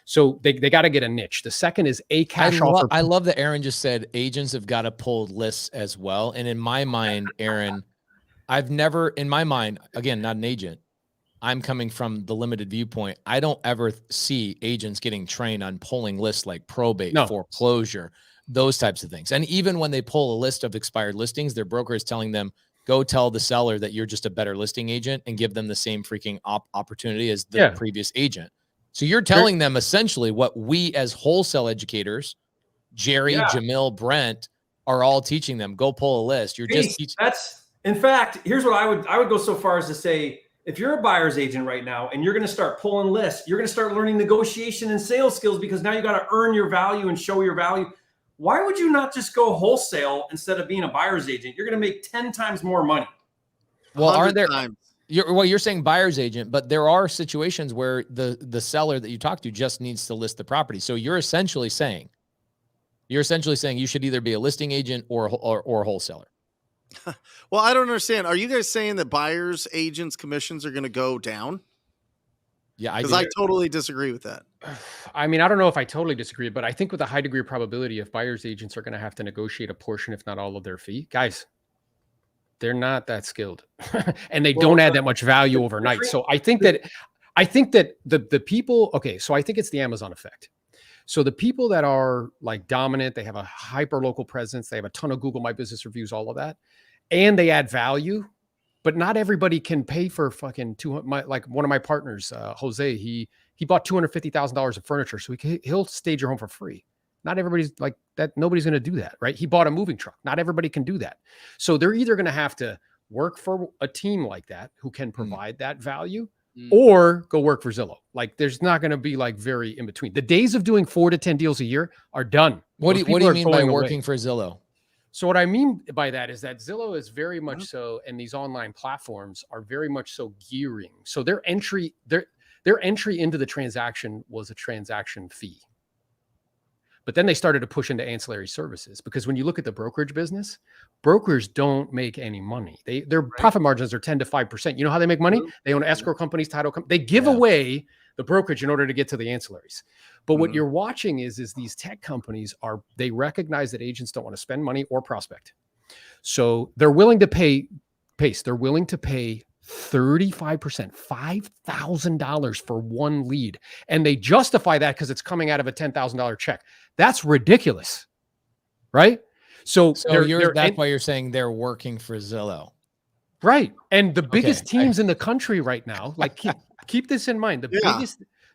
So they got to get a niche. The second is a cash offer. I love that Aaron just said agents have got to pull lists as well. And in my mind, Aaron, in my mind, again, not an agent, I'm coming from the limited viewpoint. I don't ever see agents getting trained on pulling lists like probate, foreclosure, those types of things. And even when they pull a list of expired listings, their broker is telling them, go tell the seller that you're just a better listing agent and give them the same freaking opportunity as the previous agent. So you're telling them essentially what we as wholesale educators, Jerry, Jamil, Brent, are all teaching them. Go pull a list. You're just teaching. In fact, here's what I would go so far as to say, if you're a buyer's agent right now and you're going to start pulling lists, you're going to start learning negotiation and sales skills because now you got to earn your value and show your value. Why would you not just go wholesale instead of being a buyer's agent? You're going to make 10 times more money. Well, are there you're saying buyer's agent, but there are situations where the seller that you talk to just needs to list the property. So you're essentially saying you should either be a listing agent or a wholesaler. Well, I don't understand. Are you guys saying that buyers agents commissions are going to go down? Yeah, because I totally disagree with that. I mean, I don't know if I totally disagree, but I think with a high degree of probability, if buyers agents are going to have to negotiate a portion, if not all of their fee, guys, they're not that skilled and they don't add that much value overnight. So I think that the people, okay, so I think it's the Amazon effect. So the people that are like dominant, they have a hyper local presence, they have a ton of Google My Business reviews, all of that, and they add value, but not everybody can pay for fucking like one of my partners, Jose, he bought $250,000 of furniture. So he'll stage your home for free. Not everybody's like that. Nobody's going to do that, right? He bought a moving truck. Not everybody can do that. So they're either going to have to work for a team like that who can provide that value, or go work for Zillow. Like there's not going to be like very in between. The days of doing 4 to 10 deals a year are done. What do you mean by working for Zillow? So what I mean by that is that Zillow is very much so, and these online platforms are very much so gearing. So their entry into the transaction was a transaction fee. But then they started to push into ancillary services, because when you look at the brokerage business, brokers don't make any money. Their profit margins are 10 to 5%. You know how they make money? They own escrow companies, title companies. They give away the brokerage in order to get to the ancillars. But what you're watching is these tech companies they recognize that agents don't want to spend money or prospect. So they're willing to pay They're willing to pay 35%, $5,000 for one lead. And they justify that because it's coming out of a $10,000 check. That's ridiculous. Right? So that's why you're saying they're working for Zillow. Right. And the biggest teams in the country right now, like keep this in mind.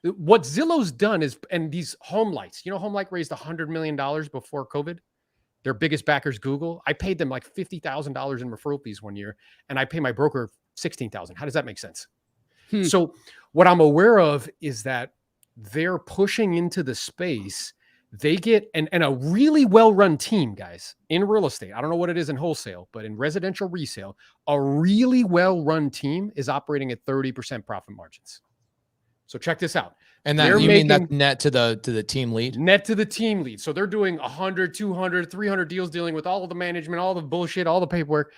What Zillow's done is, and these Home Lights, Home Light raised $100 million before COVID. Their biggest backers, Google. I paid them like $50,000 in referral fees one year, and I pay my broker $16,000. How does that make sense? So what I'm aware of is that they're pushing into the space they get, and a really well-run team, guys, in real estate. I don't know what it is in wholesale, but in residential resale, a really well-run team is operating at 30% profit margins. So check this out. And that you mean that's net to the team lead? Net to the team lead. So they're doing 100, 200, 300 deals, dealing with all of the management, all the bullshit, all the paperwork.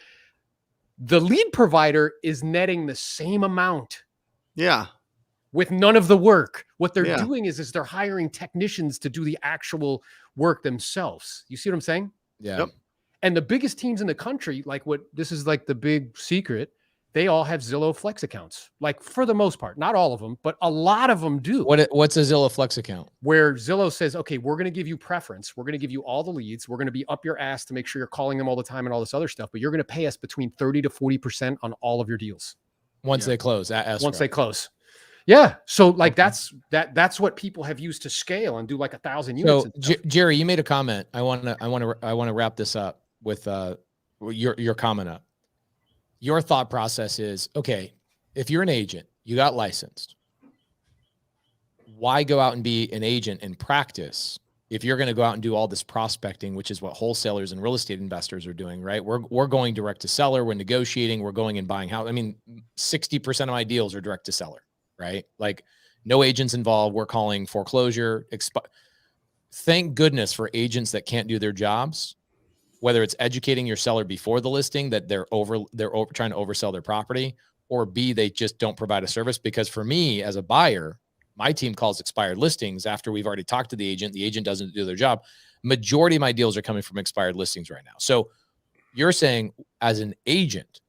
The lead provider is netting the same amount. Yeah. With none of the work. What they're doing is they're hiring technicians to do the actual work themselves. You see what I'm saying? Yeah. Yep. And the biggest teams in the country, like this is like the big secret, they all have Zillow Flex accounts. Like for the most part, not all of them, but a lot of them do. What's a Zillow Flex account? Where Zillow says, okay, we're going to give you preference. We're going to give you all the leads. We're going to be up your ass to make sure you're calling them all the time and all this other stuff. But you're going to pay us between 30 to 40% on all of your deals. Once they close. Once they close. Yeah. So like that's what people have used to scale and do like 1,000 units. So Jerry, you made a comment. I want to wrap this up with your comment up. Your thought process is, okay, if you're an agent, you got licensed. Why go out and be an agent in practice if you're going to go out and do all this prospecting, which is what wholesalers and real estate investors are doing, right? We're going direct to seller. We're negotiating. We're going and buying house. I mean, 60% of my deals are direct to seller. Right? Like no agents involved. We're calling foreclosure. Thank goodness for agents that can't do their jobs, whether it's educating your seller before the listing that they're trying to oversell their property, or B, they just don't provide a service. Because for me as a buyer, my team calls expired listings after we've already talked to the agent. The agent doesn't do their job. Majority of my deals are coming from expired listings right now. So you're saying as an agent,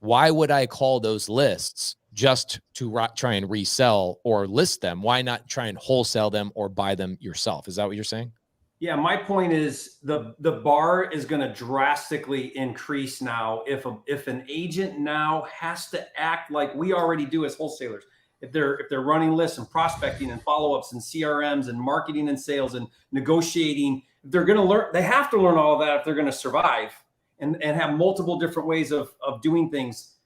why would I call those lists just to try and resell or list them? Why not try and wholesale them or buy them yourself? Is that what you're saying? Yeah, my point is the bar is going to drastically increase now if an agent now has to act like we already do as wholesalers. If they're running lists and prospecting and follow-ups and CRMs and marketing and sales and negotiating, they're going to learn. They have to learn all of that if they're going to survive and have multiple different ways of doing things.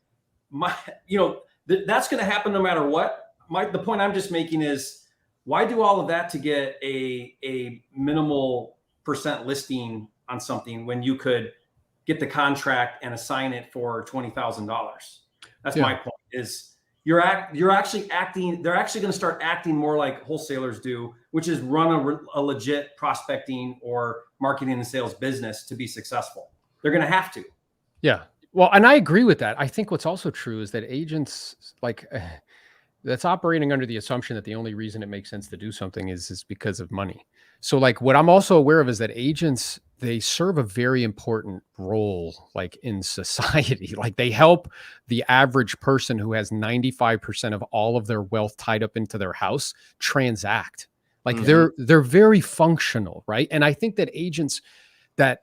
That's going to happen no matter what. The point I'm just making is, why do all of that to get a minimal percent listing on something when you could get the contract and assign it for $20,000? That's my point. Is they're actually going to start acting more like wholesalers do, which is run a legit prospecting or marketing and sales business to be successful. They're going to have to. Yeah. Well, and I agree with that. I think what's also true is that agents that's operating under the assumption that the only reason it makes sense to do something is because of money. So like what I'm also aware of is that agents, they serve a very important role like in society. Like they help the average person who has 95% of all of their wealth tied up into their house transact. Like they're very functional, right? And I think that agents that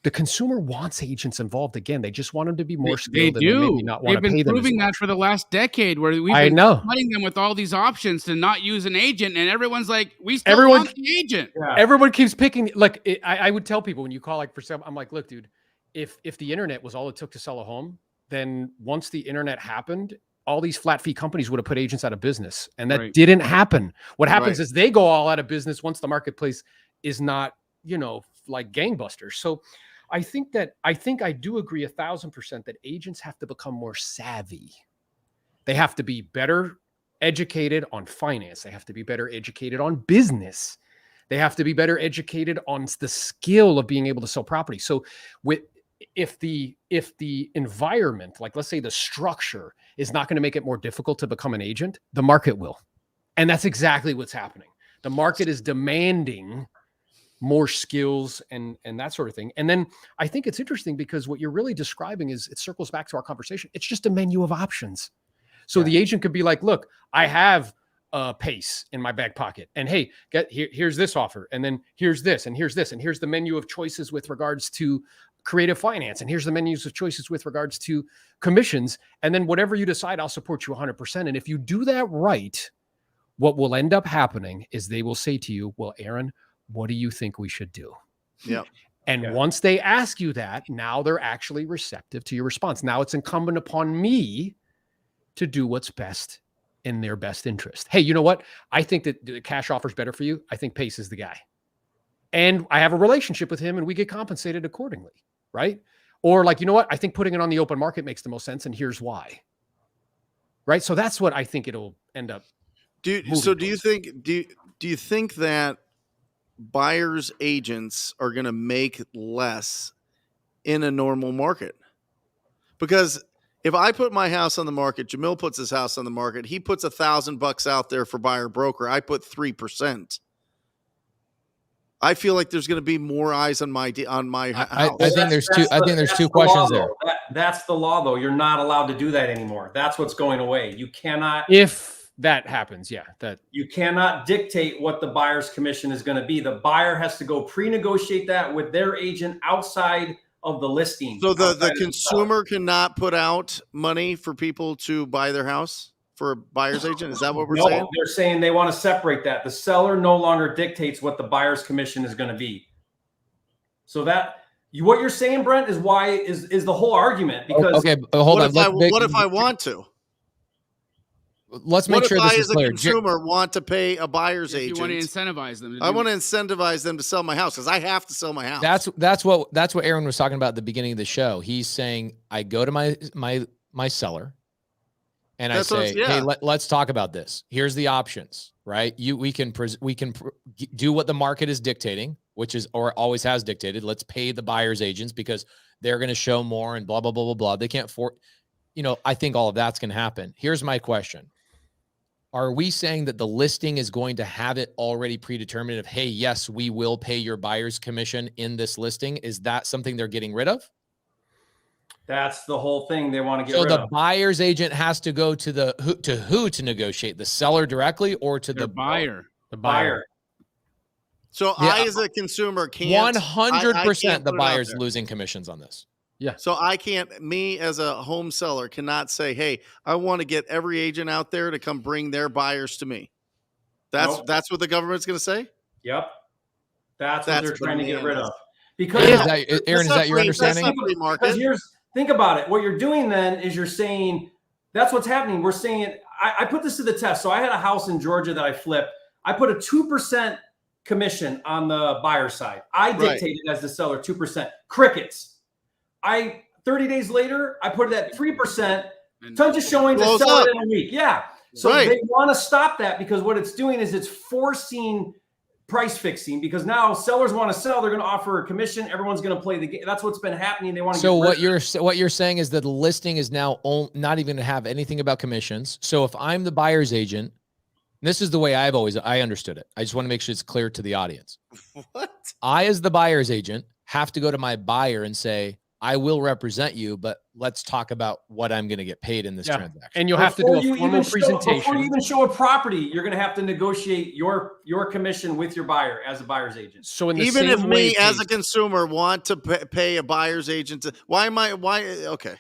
the consumer wants agents involved again. They just want them to be more skilled. They do. And maybe not want to pay them. They've been proving that for the last decade, where we've been flooding them with all these options to not use an agent, and everyone's like, "We still want the agent." Yeah. Everyone keeps picking. Like I would tell people when you call like for sale, I'm like, "Look, dude, if the internet was all it took to sell a home, then once the internet happened, all these flat fee companies would have put agents out of business, and that didn't happen. What happens is they go all out of business once the marketplace is not, like gangbusters." So I think I do agree 1,000% that agents have to become more savvy. They have to be better educated on finance. They have to be better educated on business. They have to be better educated on the skill of being able to sell property. So if the environment, like let's say the structure is not going to make it more difficult to become an agent, the market will. And that's exactly what's happening. The market is demanding more skills and that sort of thing. And then I think it's interesting because what you're really describing is, it circles back to our conversation. It's just a menu of options. So the agent could be like, look, I have a PACE in my back pocket, and hey, here's this offer. And then here's this, and here's this, and here's the menu of choices with regards to creative finance. And here's the menus of choices with regards to commissions. And then whatever you decide, I'll support you 100%. And if you do that right, what will end up happening is they will say to you, well, Aaron, what do you think we should do? Yeah. And once they ask you that, now they're actually receptive to your response. Now it's incumbent upon me to do what's best in their best interest. Hey, you know what? I think that the cash offer is better for you. I think PACE is the guy. and I have a relationship with him and we get compensated accordingly, right? Or like, you know what? I think putting it on the open market makes the most sense, and here's why. Right? So that's what I think it'll end up. Do you think that buyers agents are going to make less in a normal market? Because if I put my house on the market, Jamil puts his house on the market, he puts $1,000 out there for buyer broker, I put 3%. I feel like there's going to be more eyes on my house. I think there's two questions there. That's the law, though. You're not allowed to do that anymore. That's what's going away. You cannot. If that happens, you cannot dictate what the buyer's commission is going to be. The buyer has to go pre-negotiate that with their agent outside of the listing. So the consumer cannot put out money for people to buy their house for a buyer's agent? Is that what we're saying? They're saying they want to separate that. The seller no longer dictates what the buyer's commission is going to be. So what you're saying, Brent, is why is the whole argument. Because okay, hold on. What if I want to? Let's make sure this is clear. What if I, as a consumer, want to pay a buyer's agent? You want to incentivize them. I want to incentivize them to sell my house because I have to sell my house. That's what Aaron was talking about at the beginning of the show. He's saying, I go to my seller and I say, hey, let's talk about this. Here's the options, right? We can do what the market is dictating, which is, or always has dictated. Let's pay the buyer's agents because they're going to show more and blah, blah, blah, blah, blah. They can't I think all of that's going to happen. Here's my question. Are we saying that the listing is going to have it already predetermined of, hey, yes, we will pay your buyer's commission in this listing? Is that something they're getting rid of? That's the whole thing they want to get rid of. So the buyer's agent has to go to who to negotiate? The seller directly or to the buyer? The buyer. So I, as a consumer, can't 100% the buyer's losing commissions on this. Yeah. So me as a home seller cannot say, hey, I want to get every agent out there to come bring their buyers to me. That's what the government's going to say? Yep. That's what they're trying to get rid of. Because Aaron, is that your understanding? Because think about it. What you're doing then is you're saying that's what's happening. We're saying I put this to the test. So I had a house in Georgia that I flipped. I put a 2% commission on the buyer side. I dictated as the seller 2%. Crickets. 30 days later, I put it at 3%. Tons of showings to sell it in a week. Yeah. So they want to stop that because what it's doing is it's forcing price fixing because now sellers want to sell. They're going to offer a commission. Everyone's going to play the game. That's what's been happening. They want to. So what you're saying is that the listing is now not even going to have anything about commissions. So if I'm the buyer's agent, this is the way I understood it. I just want to make sure it's clear to the audience. What? I, as the buyer's agent, have to go to my buyer and say, I will represent you, but let's talk about what I'm going to get paid in this transaction. And you'll have to do a formal presentation. Before you even show a property, you're going to have to negotiate your commission with your buyer as a buyer's agent. So in the even same if me as a consumer want to pay a buyer's agent, okay.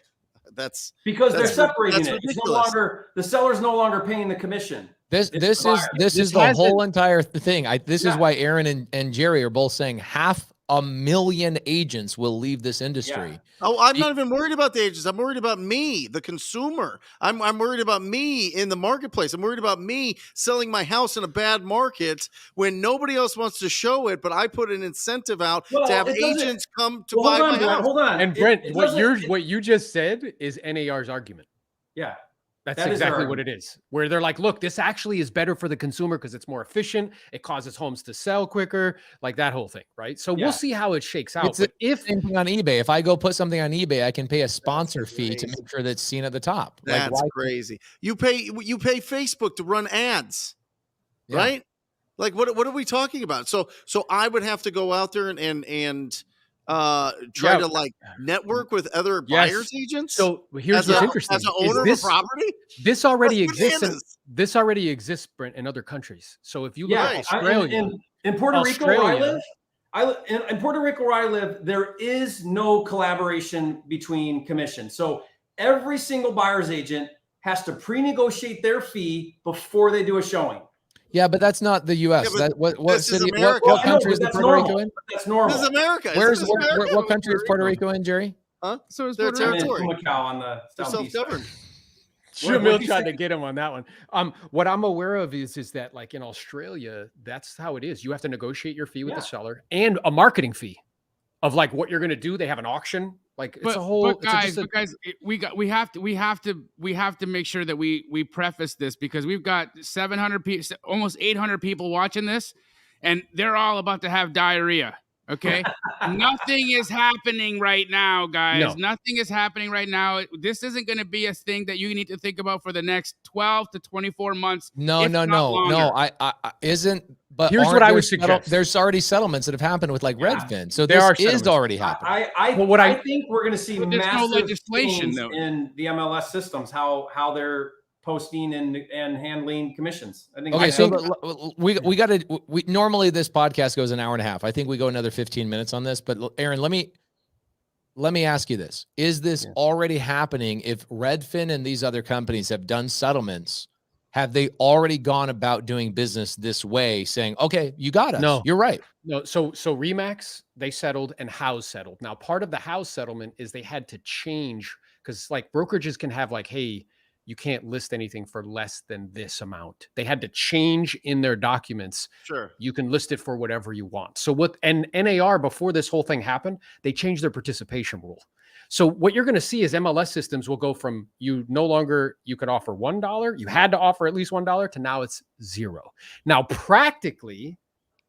That's because they're separating it. It's no longer, the seller's no longer paying the commission. This is the whole entire thing. This is why Aaron and Jerry are both saying 500,000 agents will leave this industry. Yeah. Oh, I'm not even worried about the agents. I'm worried about me, the consumer. I'm worried about me in the marketplace. I'm worried about me selling my house in a bad market when nobody else wants to show it, but I put an incentive out to have agents come to buy my house. Hold on. And Brent, what you just said is NAR's argument. Yeah. That's exactly what it is. Where they're like, look, this actually is better for the consumer because it's more efficient. It causes homes to sell quicker, like that whole thing, right? So we'll see how it shakes out. But if anything on eBay, if I go put something on eBay, I can pay a sponsor fee to make sure that's seen at the top. That's crazy. You pay Facebook to run ads, right? Like what are we talking about? So I would have to go out there and try to like network with other buyers agents. So here's what's interesting: as an owner of a property, this already exists. This already exists, Brent, in other countries. So if you look at Australia, in Puerto Rico, where I live, there is no collaboration between commissions. So every single buyer's agent has to pre-negotiate their fee before they do a showing. Yeah, but that's not the U.S. What country is Puerto Rico in? That's normal. This is America. What country is Puerto Rico in, Jerry? Huh? So is their Puerto territory. Macau on the southeast. Self-governed. Jamil tried to get him on that one. What I'm aware of is that like in Australia, that's how it is. You have to negotiate your fee with the seller and a marketing fee of like what you're going to do. They have an auction. Like it's a whole. But guys, we have to make sure that we preface this, because we've got 700 people, almost 800 people watching this, and they're all about to have diarrhea. Okay, nothing is happening right now, guys. No. Nothing is happening right now. This isn't going to be a thing that you need to think about for the next 12 to 24 months. No. I isn't. But here's what I would suggest. There's already settlements that have happened with like Redfin, so there this is already happening. I think we're going to see there's massive no legislation though in the MLS systems. How they're posting and handling commissions. I think. Okay, so we got to. Normally this podcast goes an hour and a half. I think we go another 15 minutes on this. But Aaron, let me ask you this: is this already happening? If Redfin and these other companies have done settlements, have they already gone about doing business this way, saying, "Okay, you got us. No, you're right." No. So Remax, they settled, and House settled. Now, part of the House settlement is they had to change, because like brokerages can have like, hey, you can't list anything for less than this amount. They had to change in their documents. Sure. You can list it for whatever you want. So and NAR, before this whole thing happened, they changed their participation rule. So what you're going to see is MLS systems will go from you could offer $1, you had to offer at least $1, to now it's $0. Now, practically,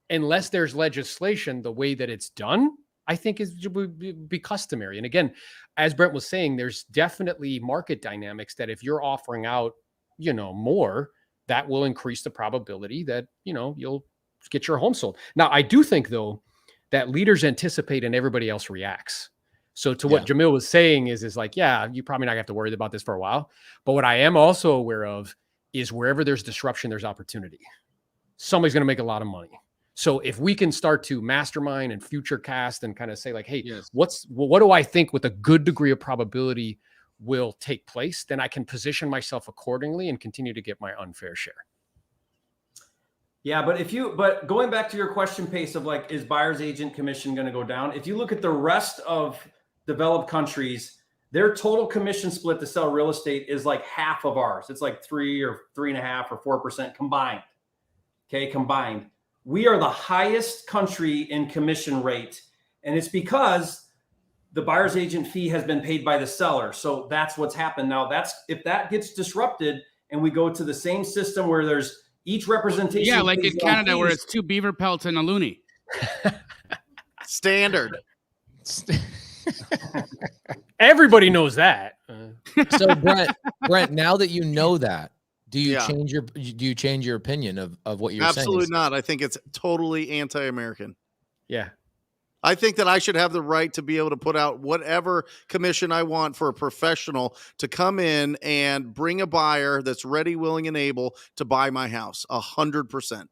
unless there's legislation, the way that it's done, I think would be customary. And again, as Brent was saying, there's definitely market dynamics that if you're offering out, more, that will increase the probability that, you'll get your home sold. Now, I do think though, that leaders anticipate and everybody else reacts. So to what Jamil was saying is like, yeah, you probably not have to worry about this for a while. But what I am also aware of is wherever there's disruption, there's opportunity. Somebody's going to make a lot of money. So if we can start to mastermind and future cast and kind of say like, hey, what do I think with a good degree of probability will take place, then I can position myself accordingly and continue to get my unfair share. Yeah, but going back to your question, Pace, of like, is buyer's agent commission going to go down? If you look at the rest of developed countries, their total commission split to sell real estate is like half of ours. It's like 3 or 3.5 or 4% combined. Okay, combined. We are the highest country in commission rate, and it's because the buyer's agent fee has been paid by the seller. So that's what's happened. Now, if that gets disrupted and we go to the same system where there's each representation. Yeah, like in Canada where it's 2 beaver pelts and a loony. Standard. Everybody knows that. So Brent, now that you know that, do you change your opinion of what you're saying? Absolutely not. I think it's totally anti-American. Yeah. I think that I should have the right to be able to put out whatever commission I want for a professional to come in and bring a buyer that's ready, willing, and able to buy my house. 100%.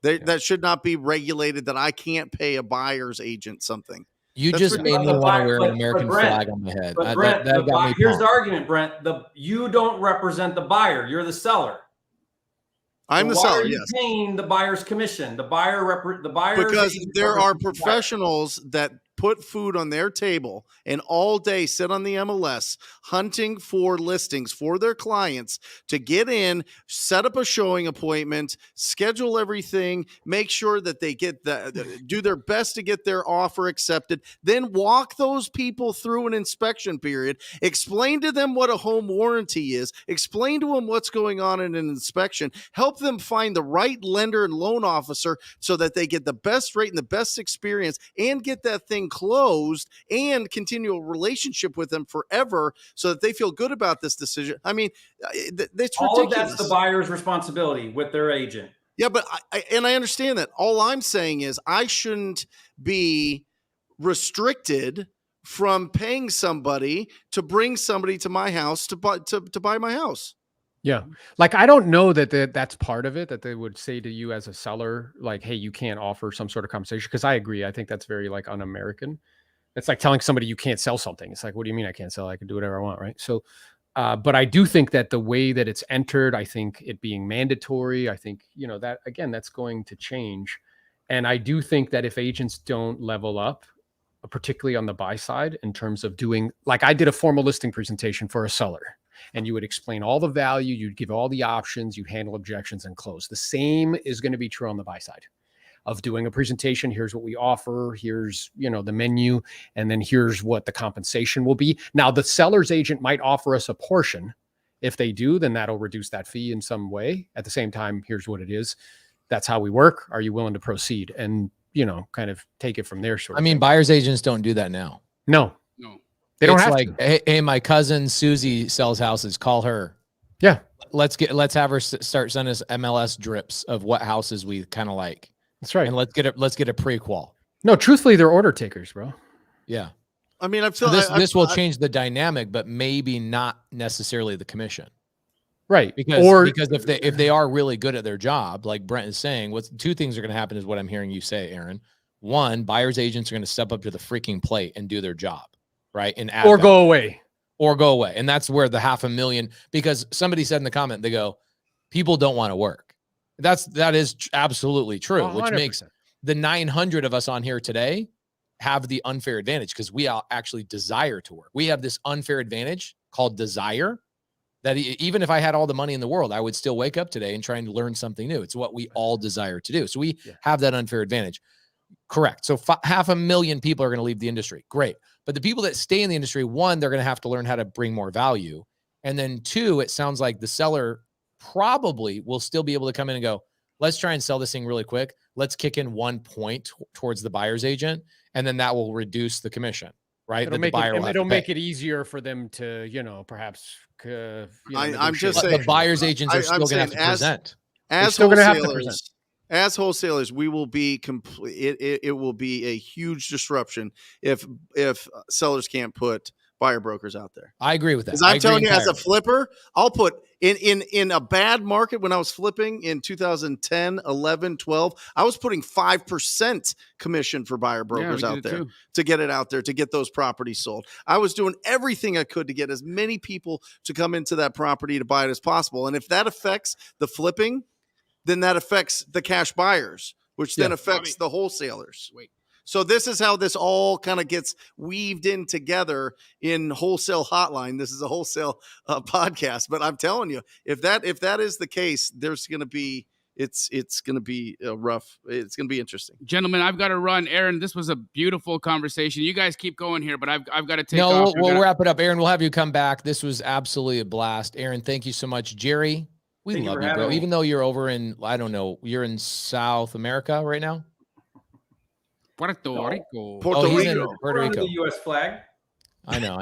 That should not be regulated, that I can't pay a buyer's agent something. That's just made me want to wear an American flag on my head. But Brent, here's the argument, Brent. You don't represent the buyer. You're the seller. I'm the seller. Why are you paying the buyer's commission? The buyer, because there are professionals that put food on their table and all day sit on the MLS hunting for listings for their clients to get in, set up a showing appointment, schedule everything, make sure that they get do their best to get their offer accepted, then walk those people through an inspection period, explain to them what a home warranty is, explain to them what's going on in an inspection, help them find the right lender and loan officer so that they get the best rate and the best experience and get that thing closed and continue a relationship with them forever so that they feel good about this decision. I mean, that's ridiculous. All of that's the buyer's responsibility with their agent. Yeah, but I understand that. All I'm saying is I shouldn't be restricted from paying somebody to bring somebody to my house to buy my house. Yeah. Like, I don't know that's part of it, that they would say to you as a seller, like, hey, you can't offer some sort of compensation. Cause I agree. I think that's very like un-American. It's like telling somebody you can't sell something. It's like, what do you mean I can't sell? I can do whatever I want. Right. So, but I do think that the way that it's entered, I think it being mandatory, I think, that again, that's going to change. And I do think that if agents don't level up, particularly on the buy side, in terms of doing, like I did a formal listing presentation for a seller. and you would explain all the value, you'd give all the options, you'd handle objections and close. The same is going to be true on the buy side of doing a presentation. Here's what we offer. Here's, you know, the menu, and then here's what the compensation will be. Now, the seller's agent might offer us a portion. If they do, then that'll reduce that fee in some way. At the same time, here's what it is. That's how we work. Are you willing to proceed? And, you know, kind of take it from there. I mean, buyer's agents don't do that now. No, No. they don't It's have like, to. hey, my cousin Susie sells houses. Call her. Yeah. Let's have her start sending us MLS drips of what houses we kind of like. That's right. And let's get a prequal. No, truthfully, they're order takers, bro. Yeah. I mean, So this will change the dynamic, but maybe not necessarily the commission. Right. Because if they are really good at their job, like Brent is saying, two things are going to happen is what I'm hearing you say, Aaron. One, buyer's agents are going to step up to the freaking plate and do their job, right? And add or value. go away. Or go away. And that's where the $500,000, because somebody said in the comment, they go, people don't want to work. That is absolutely true, 100%. which makes the 900 of us on here today have the unfair advantage because we all actually desire to work. We have this unfair advantage called desire that even if I had all the money in the world, I would still wake up today and try and learn something new. It's what we all desire to do. So we have that unfair advantage. Correct. So 500,000 people are going to leave the industry. Great. But the people that stay in the industry, one, they're going to have to learn how to bring more value. And then two, it sounds like the seller probably will still be able to come in and go, let's try and sell this thing really quick. Let's kick in 1 point towards the buyer's agent. And then that will reduce the commission, right? It'll make it easier for them to, you know, perhaps. I'm just saying the buyer's agents are still going to have to present. As wholesalers, we will be complete. It will be a huge disruption if sellers can't put buyer brokers out there. I agree with that. Because I'm telling you, as a flipper, I'll put in a bad market when I was flipping in 2010, 11, 12, I was putting 5% commission for buyer brokers out there to get it out there, to get those properties sold. I was doing everything I could to get as many people to come into that property to buy it as possible. And if that affects the flipping, then that affects the cash buyers, which then affects the wholesalers. So this is how this all kind of gets weaved in together in Wholesale Hotline. This is a wholesale podcast, but I'm telling you, if that is the case, there's going to be it's going to be rough. It's going to be interesting. Gentlemen, I've got to run. Aaron, this was a beautiful conversation. You guys keep going here, but I've got to take off. We'll wrap it up. Aaron, we'll have you come back. This was absolutely a blast. Aaron, thank you so much. Jerry, we love you, bro. Even though you're over in, I don't know, you're in South America right now? Puerto Rico. He's in Puerto Rico. The U.S. flag. I know.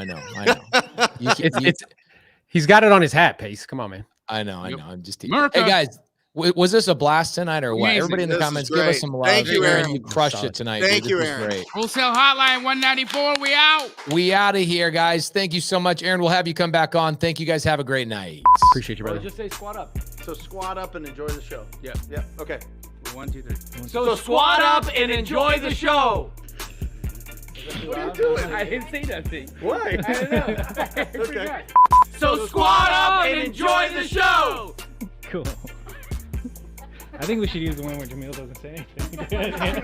He's got it on his hat, Pace. Come on, man. I know. I'm just teasing. Hey, guys, was this a blast tonight or what? Amazing. Everybody in the comments, give us some love. Thank you, Aaron. You crushed it tonight. Thank dude. you, This was Aaron. great. Wholesale Hotline 194. We out. We out of here, guys. Thank you so much. Aaron, we'll have you come back on. Thank you, guys. Have a great night. Appreciate you, brother. Just say squat up. So squat up and enjoy the show. Yeah. Okay. 1, 2, 3. So squat up and enjoy the show. What are you doing? I didn't say nothing. Why? I don't know. Okay. So squat up and enjoy the show. Cool. I think we should use the one where Jamil doesn't say anything.